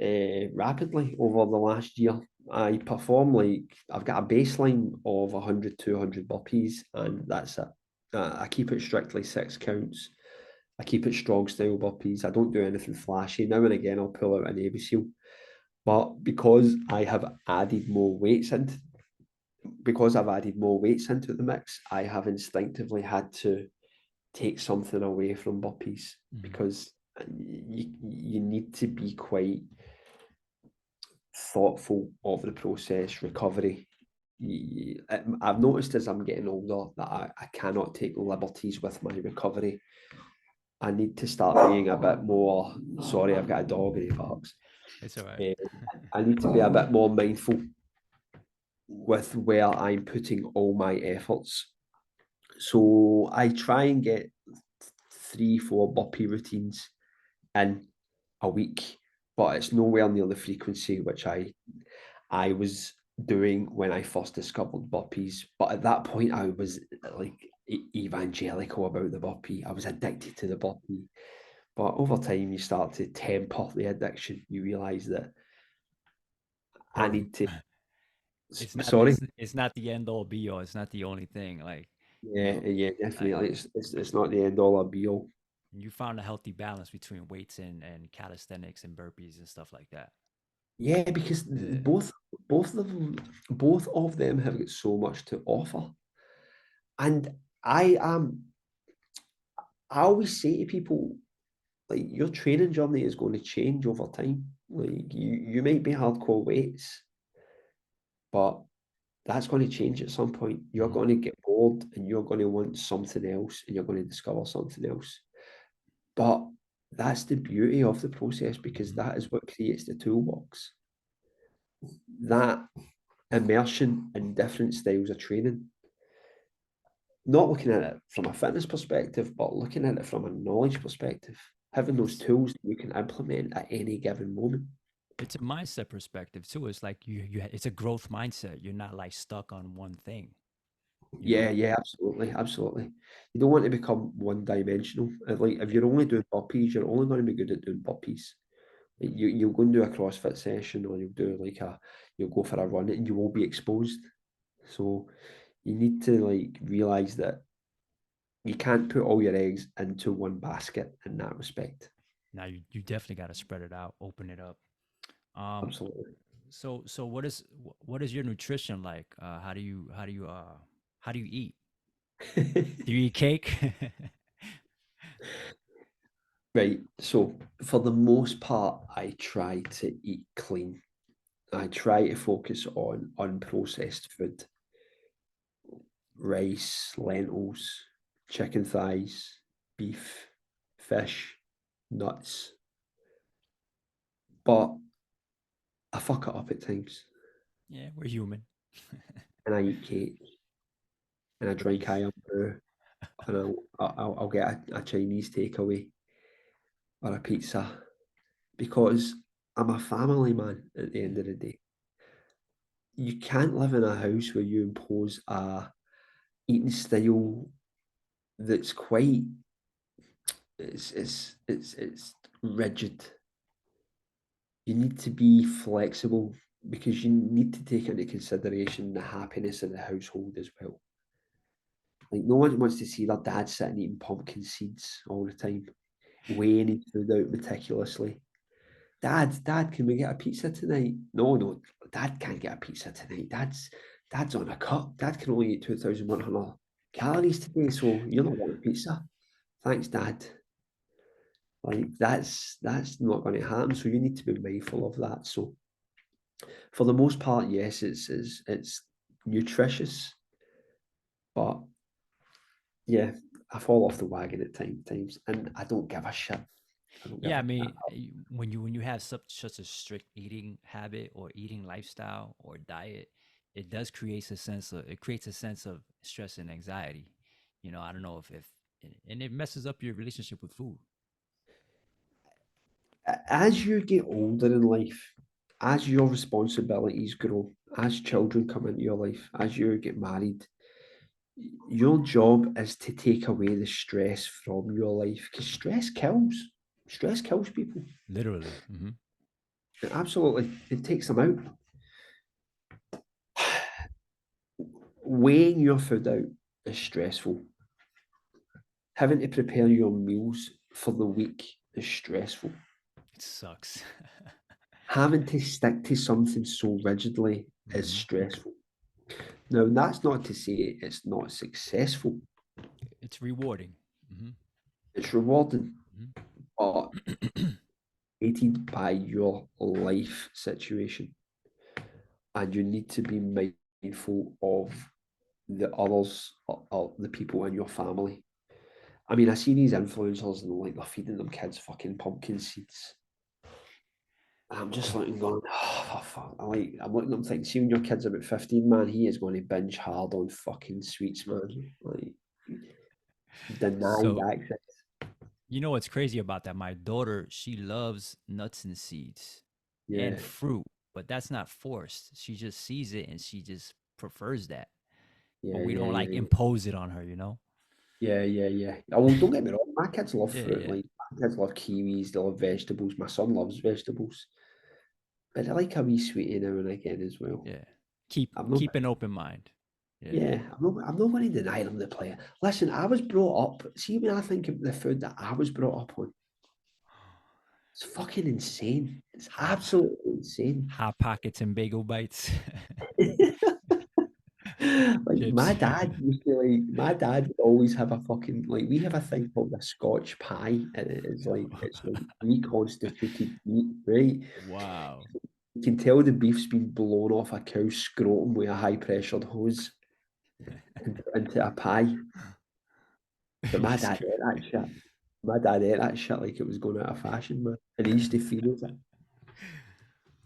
rapidly over the last year. I perform like I've got a baseline of 100, 200 burpees, and that's it. I keep it strictly 6 counts. I keep it strong style burpees. I don't do anything flashy. Now and again, I'll pull out an Navy SEAL. But because I've added more weights into the mix, I have instinctively had to take something away from burpees Mhm. because you need to be quite thoughtful of the process, recovery. I've noticed as I'm getting older that I cannot take liberties with my recovery. I need to start being a bit more. Sorry, I've got a dog and he barks. It's all right. Eh, I need to be a bit more mindful with where I'm putting all my efforts. So I try and get 3, 4 burpee routines in a week, but it's nowhere near the frequency which I was doing when I first discovered burpees. But at that point, I was like evangelical about the burpee. I was addicted to the burpee. But over time, you start to temper the addiction. You realize that I Or need to. it's not Sorry. it's not the end all be all. It's not the only thing. Like, you Yeah, know, yeah, like definitely. It's not the end all or be all. you found a healthy balance between weights and calisthenics and burpees and stuff like that. Yeah, because Yeah. both of them have got so much to offer. And I am I always say to people, like your training journey is going to change over time. Like you might be hardcore weights, but that's going to change at some point. You're Mhm. going to get bored and you're going to want something else and you're going to discover something else. But that's the beauty of the process because Mhm. that is what creates the toolbox. That immersion in different styles of training, not looking at it from a fitness perspective, but looking at it from a knowledge perspective, having those It's tools that you can implement at any given moment. it's a mindset perspective too. It's like it's a growth mindset. You're not like stuck on one thing, you Yeah, know? yeah, absolutely, absolutely. You don't want to become one-dimensional. Like if you're only doing burpees, you're only going to be good at doing burpees. Like, you'll go and do a CrossFit session, or you'll go for a run, and you will be exposed. So you need to like realize that you can't put all your eggs into one basket in that respect. Now you definitely got to spread it out, open it up. Um Absolutely. so what is your nutrition like? How do you eat? Do you eat cake? Right. So for the most part, I try to eat clean. I try to focus on unprocessed food, rice, lentils, chicken thighs, beef, fish, nuts. But I fuck it up at times, Yeah, we're human. and I eat cake, and I drink iron brew, and I'll get a Chinese takeaway or a pizza because I'm a family man at the Yeah. end of the day. You can't live in a house where you impose a eating style that's quite it's rigid. You need to be flexible because you need to take into consideration the happiness of the household as well. Like no one wants to see their dad sitting eating pumpkin seeds all the time, weighing his food out meticulously. Dad, can we get a pizza tonight? No, no, Dad can't get a pizza tonight. Dad's on a cut. Dad can only eat 2,100 calories today, so you're not getting a pizza. Thanks, Dad. Like that's not going to happen. So you need to be mindful of that. So for the most part, yes, it's nutritious, but yeah, I fall off the wagon at times, and I don't give a shit. I don't give Yeah, I a mean, when you have such a strict eating habit or eating lifestyle or diet, it creates a sense of stress and anxiety. I don't know if and it messes up your relationship with food. as you get older in life, as your responsibilities grow, as children come into your life, as you get married, your job is to take away the stress from your life because stress kills. Stress kills people. Literally. Absolutely. It takes them out. Weighing your food out is stressful. Having to prepare your meals for the week is stressful. It sucks. Having to stick to something so rigidly is hmm stressful. Now, that's not to say it's not successful. It's rewarding. hmm It's rewarding, but hmm aided by your life situation. And you need to be mindful of the others or the people in your family. I mean, I see these influencers and like they're feeding them kids fucking pumpkin seeds. I'm just looking, going, oh, fuck. I'm looking at them thinking, see when your kid's about 15, man, he is going to binge hard on fucking sweets, man. Like, denied So access. You know what's crazy about that? My daughter, she loves nuts and seeds and Yeah, fruit, but that's not forced. She just sees it and she just prefers that. But yeah, we yeah, don't like yeah, impose it on her, you know? yeah, yeah, yeah. Oh, well, don't get me wrong. My kids love Yeah, fruit. yeah, Like my kids love kiwis. They love vegetables. My son loves vegetables, but I like a wee sweetie now and again as well. yeah. Keep I'm not. keep an open mind. Yeah. Yeah, I'm not going to deny them the player. Listen, I was brought up. See, when I think of the food that I was brought up on, it's fucking insane. It's Hot absolutely insane. hot pockets and bagel bites. Like Chips. my dad would always have a fucking like we have a thing called a Scotch pie, and it's like reconstituted meat, right? Wow. You can tell the beef's been blown off a cow's scrotum with a high pressured hose into a pie. But my That's dad crazy. ate that shit. My dad ate that shit like it was going out of fashion, man. And he used to feed us it.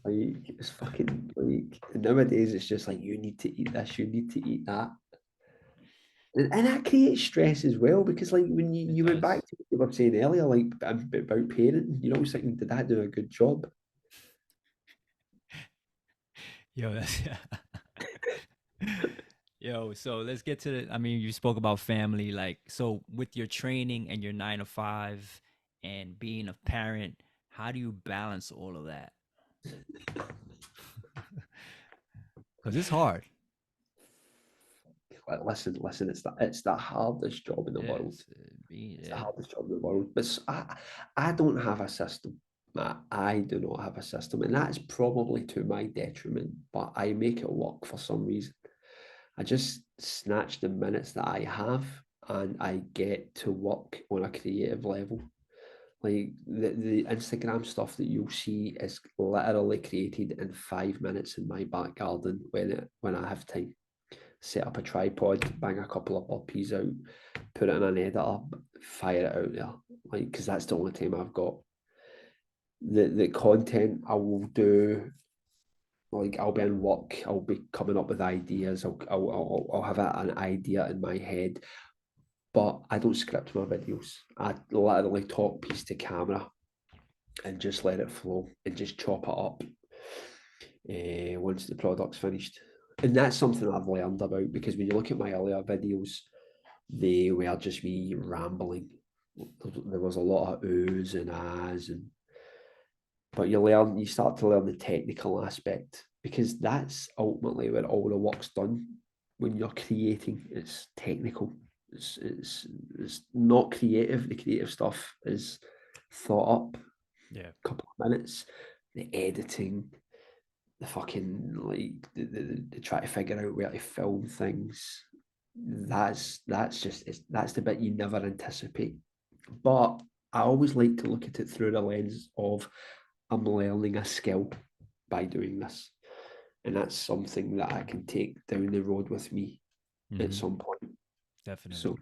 Like it's fucking like nowadays it's just like you need to eat this, you need to eat that. And that creates stress as well because like when It you went back does. to what you were saying earlier, like about parenting, you're always thinking, did I do a good job? Yo, that's Yo, so let's get to the, I mean, you spoke about family, like, so with your training and your 9 to 5 and being a parent, how do you balance all of that? Because it's hard. Like, listen, it's the hardest job in the world. Yes. Being, It's the yeah. hardest job in the world. But I don't have a system. I do not have a system, and that's probably to my detriment. But I make it work for some reason. I just snatch the minutes that I have, and I get to work on a creative level. Like the Instagram stuff that you'll see is literally created in 5 minutes in my back garden when I have time. Set up a tripod, bang a couple of burpees out, put it in an editor, fire it out there. Like, because that's the only time I've got. The content I will do, like I'll be in work, I'll be coming up with ideas, I'll have an idea in my head, but I don't script my videos. I literally talk piece to camera and just let it flow and just chop it up once the product's finished. And that's something I've learned about because when you look at my earlier videos, they were just me rambling. There was a lot of oohs and ahs, but you start to learn the technical aspect because that's ultimately where all the work's done. When you're creating, it's technical. It's not creative. The creative stuff is thought up. Yeah. A couple of minutes, the editing, the fucking like the try to figure out where to film things. That's the bit you never anticipate. But I always like to look at it through the lens of I'm learning a skill by doing this. And that's something that I can take down the road with me at Hmm. some point. Definitely. So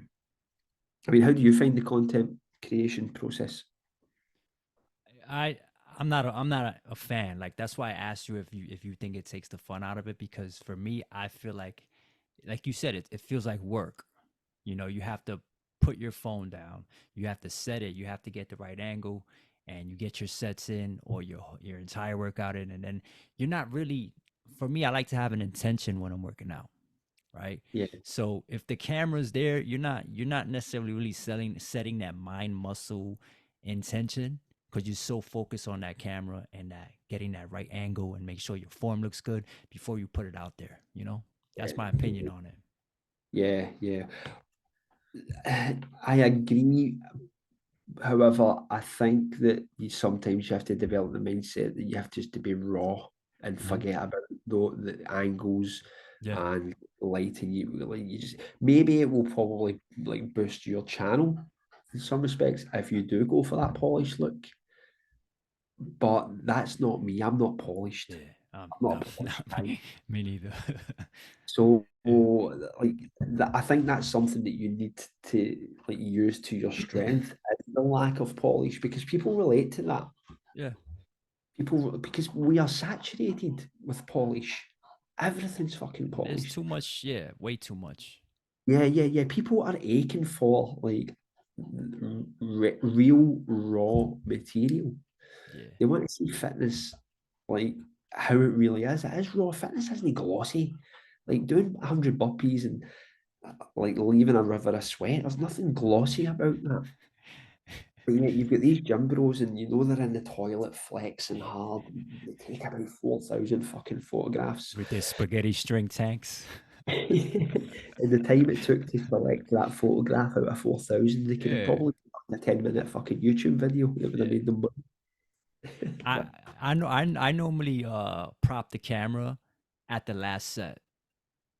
I mean, how do you find the content creation process? I I'm not a fan. Like that's why I asked you if you think it takes the fun out of it because for me I feel like you said it feels like work. You know, you have to put your phone down. You have to set it. You have to get the right angle and you get your sets in or your entire workout in and then you're not really for me I like to have an intention when I'm working out, right? Yeah, So if the camera's there, you're not necessarily really setting that mind muscle intention because you're so focused on that camera and that getting that right angle and make sure your form looks good before you put it out there, you know? That's my opinion on it. yeah, yeah. I agree. However, I think that sometimes you have to develop the mindset that you have just to be raw and Hmm. forget about the angles Yeah. and lighting. You just maybe it will probably like boost your channel in some respects if you do go for that polished look. But that's not me. I'm not polished. Yeah. I'm not No, a polished not guy. me. Me neither. So Yeah. like I think that's something that you need to like use to your strength is the lack of polish because people relate to that. Yeah. People because we are saturated with polish. Everything's fucking There's polished. too much. Yeah. Way too much. Yeah, yeah, yeah. People are aching for like real raw material. Yeah. They want to see fitness like how it really is. It is raw. Fitness isn't glossy. Like doing 100 burpees and like leaving a river of sweat. There's nothing glossy about that. But yet you've got these gym bros and you know they're in the toilet flexing hard. They take about 4,000 fucking photographs. With their spaghetti string tanks. And the time it took to select that photograph out of 4,000, they could have Yeah. probably done a 10-minute fucking YouTube video that would have Yeah. made them money. I But I know I normally prop the camera at the last set.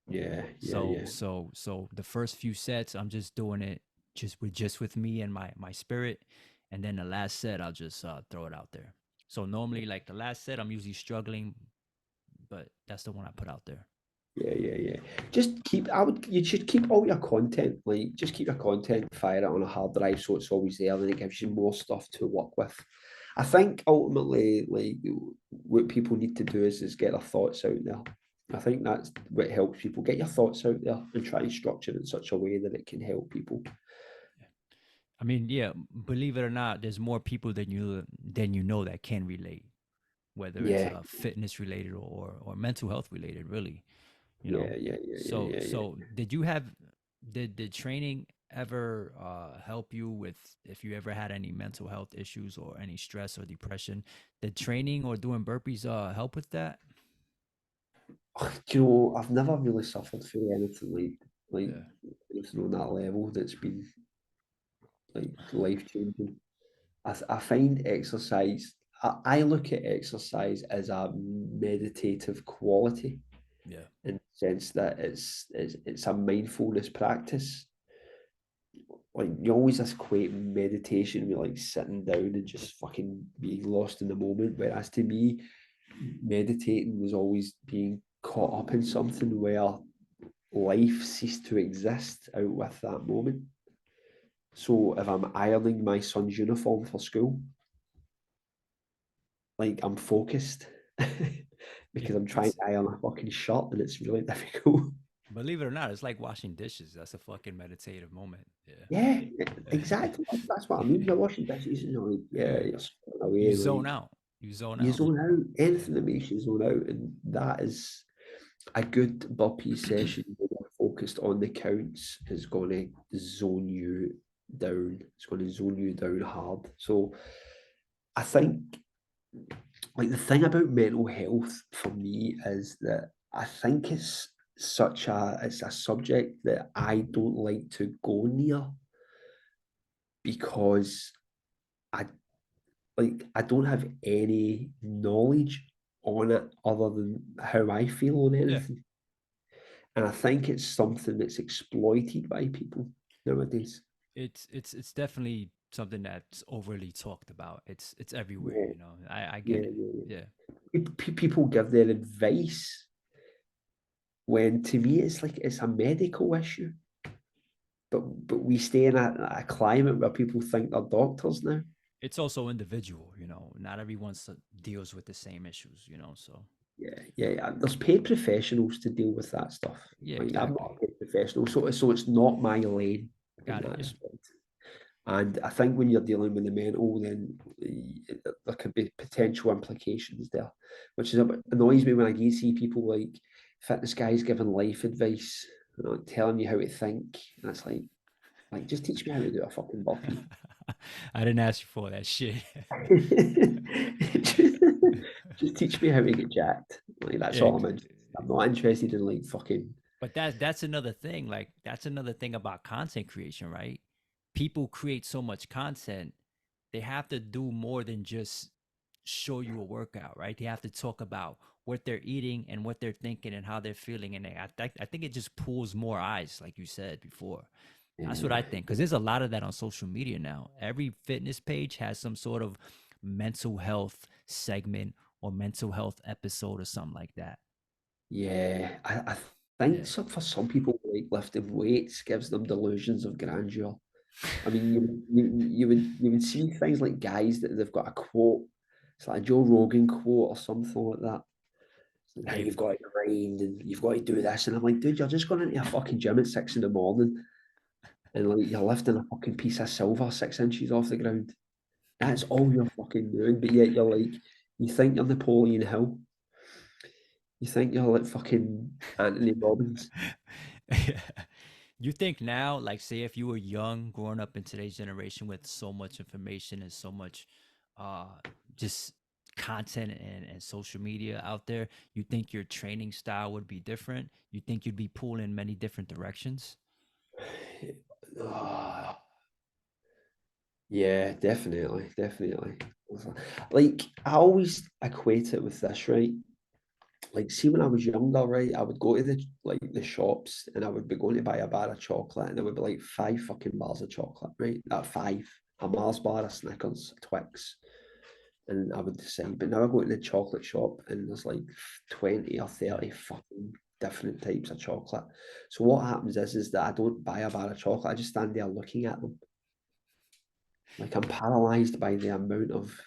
yeah, yeah, So yeah. the first few sets I'm just doing it just with me and my spirit, and then the last set I'll just throw it out there. So normally like the last set I'm usually struggling, but that's the one I put out there. Yeah, yeah, yeah. Just keep. You should keep all your content. Like, just keep your content, fire it on a hard drive, so it's always there, and it gives you more stuff to work with. I think ultimately, like, what people need to do is get their thoughts out there. I think that's what helps people get your thoughts out there and try and structure it in such a way that it can help people. I mean, yeah, believe it or not, there's more people than you know that can relate, whether it's Yeah, fitness related or mental health related, really. you know yeah, yeah, yeah, yeah, so yeah, yeah. so did training ever help you with, if you ever had any mental health issues or any stress or depression? Did training or doing burpees help with that? Do you know, I've never really suffered through anything like Yeah. anything on that level that's been like life changing. I find exercise, I look at exercise as a meditative quality Yeah. in the sense that it's a mindfulness practice. Like you always equate meditation with like sitting down and just fucking being lost in the moment. Whereas to me, meditating was always being caught up in something where life ceased to exist out with that moment. So if I'm ironing my son's uniform for school, like I'm focused it, because I'm trying it's to iron a fucking shirt and it's really difficult. Believe it or not, it's like washing dishes. That's a fucking meditative moment. Yeah, Yeah. exactly. That's what I mean. You're washing dishes and you're like, yeah, Yeah. you're sweating You away. zone Like out. You zone you out. zone out. Anything that Yeah. makes you zone out, and that is a good burpee session where you're focused on the counts is going to zone you down. It's going to zone you down hard. So I think like the thing about mental health for me is that I think it's a subject that I don't like to go near because I I don't have any knowledge on it other than how I feel on Yeah. anything. And I think it's something that's exploited by people nowadays. It's definitely something that's overly talked about. It's everywhere, Yeah, I get yeah, it. yeah, Yeah. yeah. People give their advice when to me it's like it's a medical issue. But we stay in a climate where people think they're doctors now. It's also individual, not everyone deals with the same issues, so Yeah, yeah, yeah. There's paid professionals to deal with that stuff. yeah, Like I'm not exactly. a paid professional, so it's not my lane in Got it. that Yeah. respect. And I think when you're dealing with the mental, then there could be potential implications there, which is a bit annoys me when I see people like fitness guys giving life advice, telling you how to think, and it's like just teach me how to do a fucking burpee. I didn't ask you for that shit. Just teach me how to get jacked. Like that's Yeah. all I'm interested. I'm not interested in like fucking. But that's another thing. Like that's another thing about content creation, right? People create so much content, they have to do more than just show you a workout, right? They have to talk about what they're eating and what they're thinking and how they're feeling, and I think it just pulls more eyes, like you said before. That's what Yeah, I think, because there's a lot of that on social media now. Every fitness page has some sort of mental health segment or mental health episode or something like that. yeah. I think Yeah. for some people, like lifting weights gives them delusions of grandeur. I mean, you would see things like guys that they've got a quote. It's like a Joe Rogan quote or something like that. How Hey, you've got to grind and you've got to do this, and I'm like, dude, you're just going into a fucking gym at 6 in the morning. and like you're lifting a fucking piece of silver 6 inches off the ground. That's all you're fucking doing, but yet you're like, you think you're Napoleon Hill. You think you're like fucking Anthony Robbins. You think now, like, say if you were young, growing up in today's generation with so much information and so much, uh, just content and social media out there, you think your training style would be different? You think you'd be pulled in many different directions? Ah, yeah, definitely, definitely. Like I always equate it with this, right? Like, see, when I was younger, right, I would go to the shops and I would be going to buy a bar of chocolate, and it would be like 5 fucking bars of chocolate, right? That five, a Mars bar, a Snickers, a Twix, and I would decide. But now I go to the chocolate shop and there's like 20 or Yeah. 30 fucking different types of chocolate. So what happens is that I don't buy a bar of chocolate. I just stand there looking at them. Like I'm paralyzed by the amount of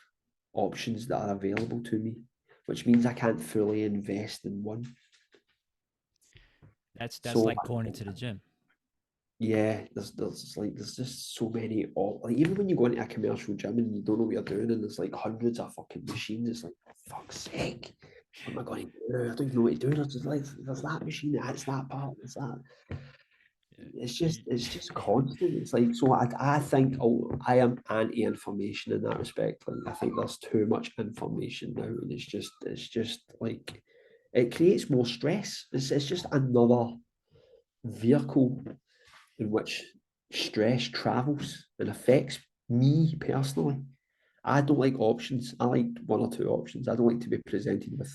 options that are available to me, which means I can't fully invest in one. That's So like going into the gym. yeah, there's just so many like even when you go into a commercial gym and you don't know what you're doing and there's like hundreds of fucking machines, it's like, for fuck's sake, what am I going to do? I don't even know what to do. There's just like there's that machine, that's that part, there's that. Yeah. It's just constant. It's like, so I think, I am anti-information in that respect. Like I think there's too much information now, and it's just like it creates more stress. It's just another vehicle in which stress travels and affects me personally. I don't like options. I like one or two options. I don't like to be presented with.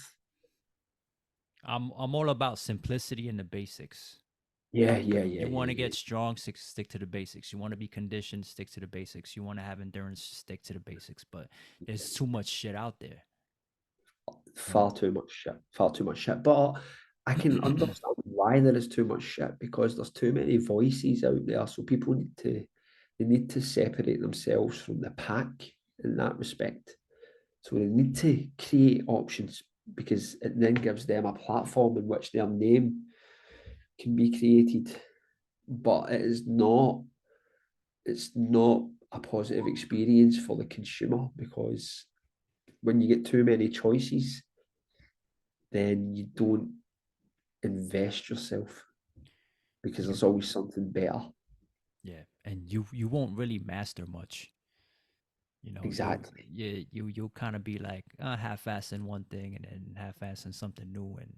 I'm all about simplicity and the basics. Yeah, yeah, yeah, You want to yeah, yeah. get strong, stick to the basics. You want to be conditioned, stick to the basics. You want to have endurance, stick to the basics. But there's too much shit out there. Far too much shit. Far too much shit. But I can understand why there is too much shit, because there's too many voices out there. So people need to separate themselves from the pack in that respect. So they need to create options, because it then gives them a platform in which their name can be created. But it's not a positive experience for the consumer, because when you get too many choices, then you don't invest yourself, because You there's always something better. Yeah, and you won't really master much. You know, Exactly. you'll kind of be like half-assing one thing and then half-assing something new, and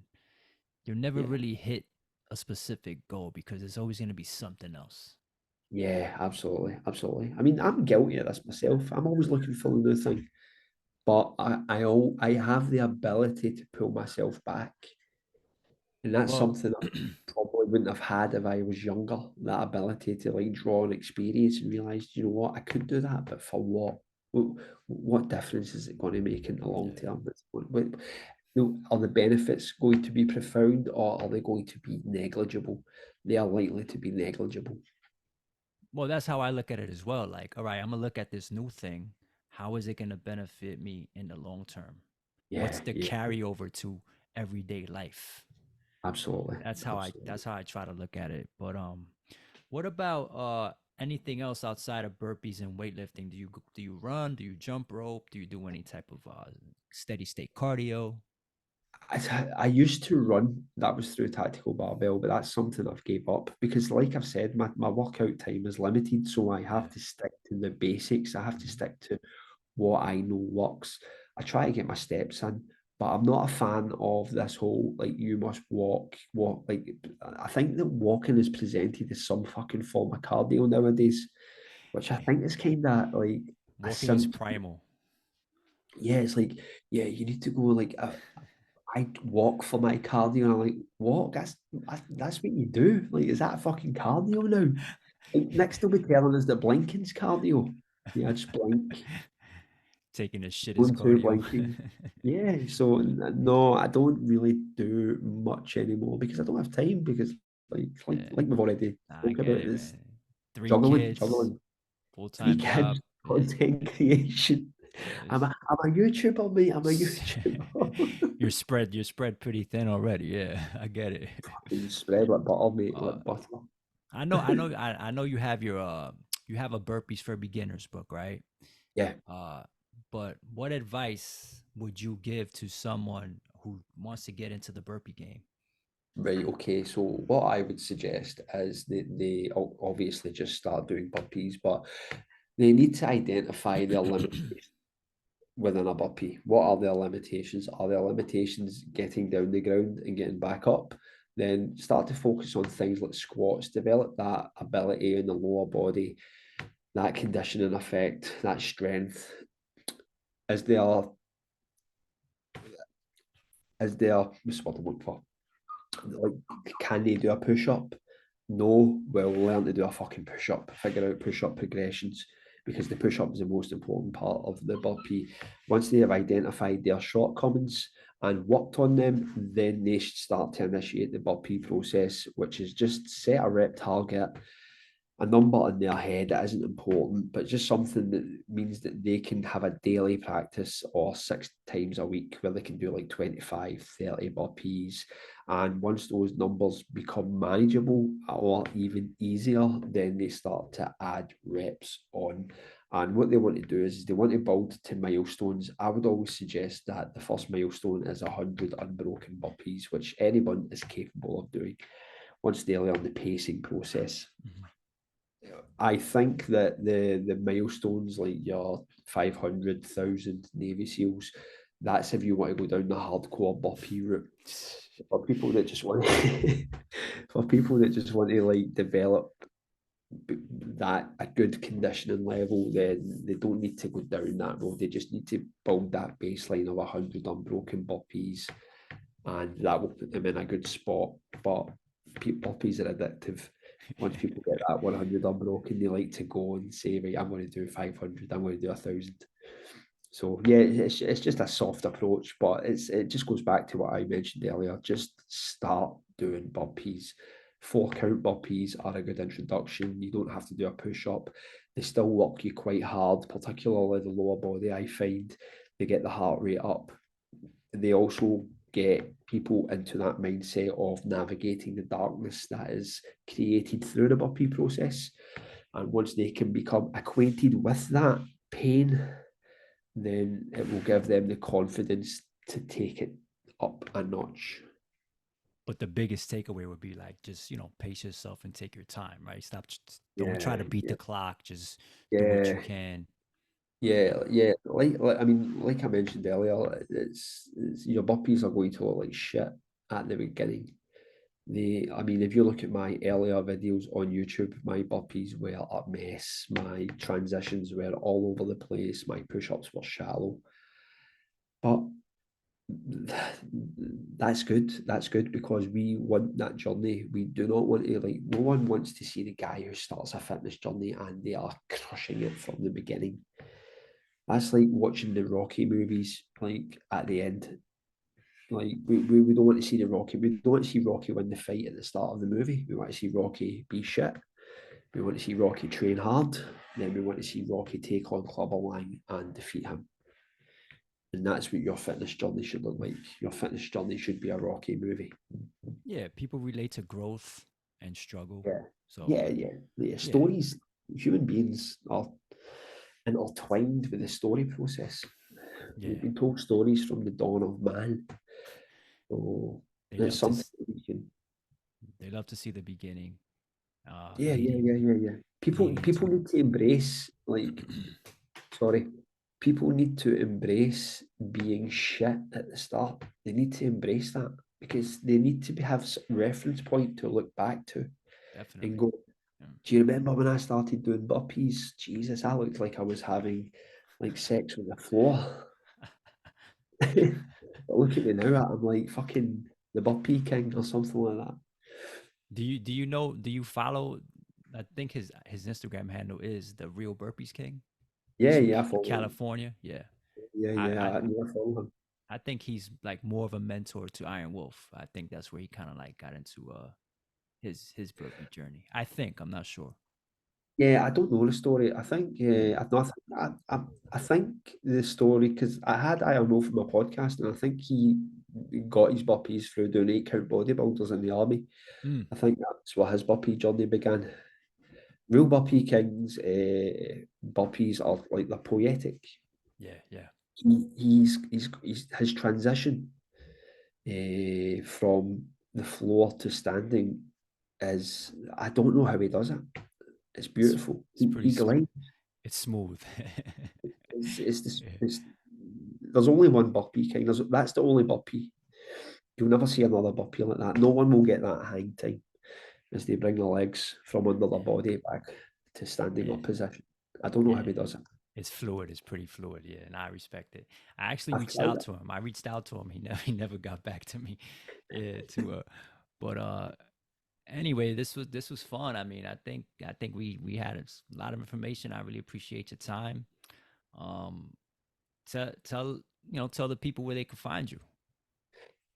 you'll never Yeah. really hit a specific goal because there's always going to be something else. Yeah, absolutely. Absolutely. I mean, I'm guilty of this myself. I'm always looking for the new thing, but I have the ability to pull myself back. And that's Well, something I probably wouldn't have had if I was younger. That ability to like draw on experience and realize, you know what, I could do that, but for what? What difference is it going to make in the long yeah. term? Are the benefits going to be profound, or are they going to be negligible? They are likely to be negligible. Well, that's how I look at it as well. Like, all right, I'm gonna look at this new thing. How is it gonna benefit me in the long term? What's Yeah, the yeah, carryover to everyday life? absolutely, That's absolutely. how I try to look at it. But what about anything else outside of burpees and weightlifting? Do you run? Do you jump rope? Do you do any type of steady state cardio? I used to run. That was through tactical barbell, but that's something I've gave up, because, like I've said, my workout time is limited, so I have Yeah. to stick to the basics. I have to stick to what I know works. I try to get my steps in, but I'm not a fan of this whole like you must walk. Like I think that walking is presented as some fucking form of cardio nowadays, which I think is kind of like a Walking is sim. primal. Yeah, it's like, yeah, you need to go like I walk for my cardio, and I'm like, what? That's what you do. Like, is that fucking cardio now? Like, next they'll be telling us that blinking's cardio. Yeah, just blink. Taking a shit is Going through cardio. blinking. Yeah, so no, I don't really do much anymore, because I don't have time, because like Yeah, like we've already nah, I spoke get about it, this, man. Three juggling, kids, juggling, full three time kids, job. Yeah, content creation. I'm yes. a YouTuber, mate. I'm a YouTuber. You're spread pretty thin already. Yeah, I get it. Fucking spread like butter, mate, Uh, like butter. I know you have your you have a burpees for beginners book, right? Yeah. Uh, but what advice would you give to someone who wants to get into the burpee game? Right, okay. So what I would suggest is they obviously just start doing burpees, but they need to identify their limitations within a burpee. What are their limitations? Are their limitations getting down the ground and getting back up? Then start to focus on things like squats, develop that ability in the lower body, that conditioning effect, that strength. Is there what's the word I'm looking for? Like, can they do a push up? No, well, learn to do a fucking push up, figure out push up progressions because the push up is the most important part of the burpee. Once they have identified their shortcomings and worked on them, then they should start to initiate the burpee process, which is just set a rep target, a number in their head that isn't important, but just something that means that they can have a daily practice or 6 times a week where they can do like 25, 30 burpees. And once those numbers become manageable or even easier, then they start to add reps on. And what they want to do is they want to build to milestones. I would always suggest that the first milestone is 100 unbroken burpees, which anyone is capable of doing once they learn the pacing process. Mhm. I think that the milestones like your 500,000 Navy SEALs, that's if you want to go down the hardcore burpee route. For people that just want to, for people that just want to like develop that a good conditioning level, then they don't need to go down that road. They just need to build that baseline of 100 unbroken burpees, and that will put them in a good spot. But burpees are addictive. Once people get that 100 unbroken, they like to go and say, right, I'm going to do 500, I'm going to do 1,000. So yeah, it's just a soft approach, but it just goes back to what I mentioned earlier. Just start doing burpees. 4 count burpees are a good introduction. You don't have to do a push up. They still work you quite hard, particularly the lower body. I find they get the heart rate up. They also get people into that mindset of navigating the darkness that is created through the burpee process. And once they can become acquainted with that pain, then it will give them the confidence to take it up a notch. But the biggest takeaway would be like just pace yourself and take your time, right? Stop, don't try Yeah, to beat yeah, the clock. Just do what you yeah, can. yeah, yeah. Like I mean, like I mentioned earlier, it's your burpees are going to look like shit at the beginning. I mean, if you look at my earlier videos on YouTube, my burpees were a mess. My transitions were all over the place. My push-ups were shallow. But that's good. That's good because we want that journey. We do not want to like. No one wants to see the guy who starts a fitness journey and they are crushing it from the beginning. That's like watching the Rocky movies. Like at the end, like we don't want to see the Rocky. We don't want to see Rocky win the fight at the start of the movie. We want to see Rocky be shit. We want to see Rocky train hard. Then we want to see Rocky take on Clubber Lang and defeat him. And that's what your fitness journey should look like. Your fitness journey should be a Rocky movie. Yeah, people relate to growth and struggle. Yeah, So yeah. yeah, Stories, human beings are intertwined with the story process. We've yeah, been told stories from the dawn of man. So they it's love to something we can. they love to see the beginning, Yeah, yeah, leading yeah, yeah, yeah. People, leading people to. need to embrace. Like, sorry, people need to embrace being shit at the start. They need to embrace that because they need to have reference point to look back to and Definitely. go, Yeah. do you remember when I started doing burpees? Jesus, I looked like I was having like sex with the floor. But look at me now, I'm like fucking the burpee king or something like that. Do you follow, I think his Instagram handle is the real Burpees King. He's Yeah, from yeah, I follow him. California. Yeah. Yeah, I, yeah, I I follow him. I think he's like more of a mentor to Iron Wolf. I think that's where he kind of like got into his burpee journey. I think, I'm not sure. Yeah, I don't know the story. I think Mm. I, no, I think the story because I had Iron Wolf on my podcast, and I think got his burpees through doing 8 count bodybuilders in the army. Mm. I think that's where his burpee journey began. Real burpee kings, burpees are like they're poetic. Yeah, yeah. He's his transition from the floor to standing is, I don't know how he does it. It's It's beautiful. it's pretty He glides. it's smooth. Yeah. It's there's only one burpee king. That's the only burpee. You'll never see another burpee like that. No one will get that hang time as they bring the legs from under their Yeah. body back to standing Yeah. up position. I don't know how Yeah. he does it. It's fluid. It's pretty fluid. Yeah, and I respect it. I actually I've reached tried out it. to him. I reached out to him. He never got back to me. Yeah, but anyway, this was fun. I mean, I think we had a lot of information. I really appreciate your time. Um tell the people where they can find you.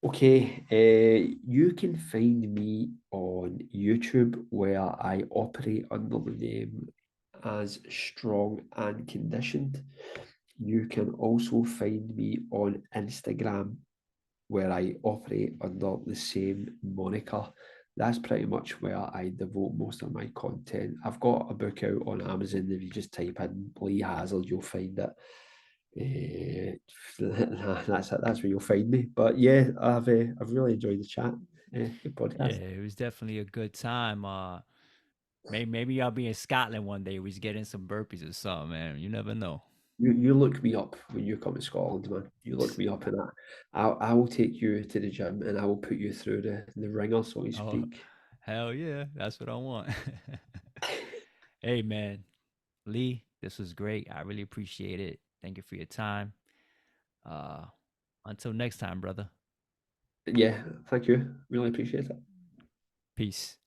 Okay, you can find me on YouTube where I operate under the name as Strong and Conditioned. You can also find me on Instagram where I operate under the same moniker. That's pretty much where I devote most of my content. I've got a book out on Amazon. If you just type in Lee Hazard, you'll find it. That's it. That's where you'll find me. But yeah, I've really enjoyed the chat. Good Yeah, podcast. it was definitely a good time. Maybe I'll be in Scotland one day. We just get in some burpees or something, man. You never know. You look me up when you come to Scotland, man. You look me up, and I will take you to the gym, and I will put you through the ringer, so to Oh, speak. hell yeah. That's what I want. Hey, man. Lee, this was great. I really appreciate it. Thank you for your time. Uh, until next time, brother. Yeah, thank you. Really appreciate it. Peace.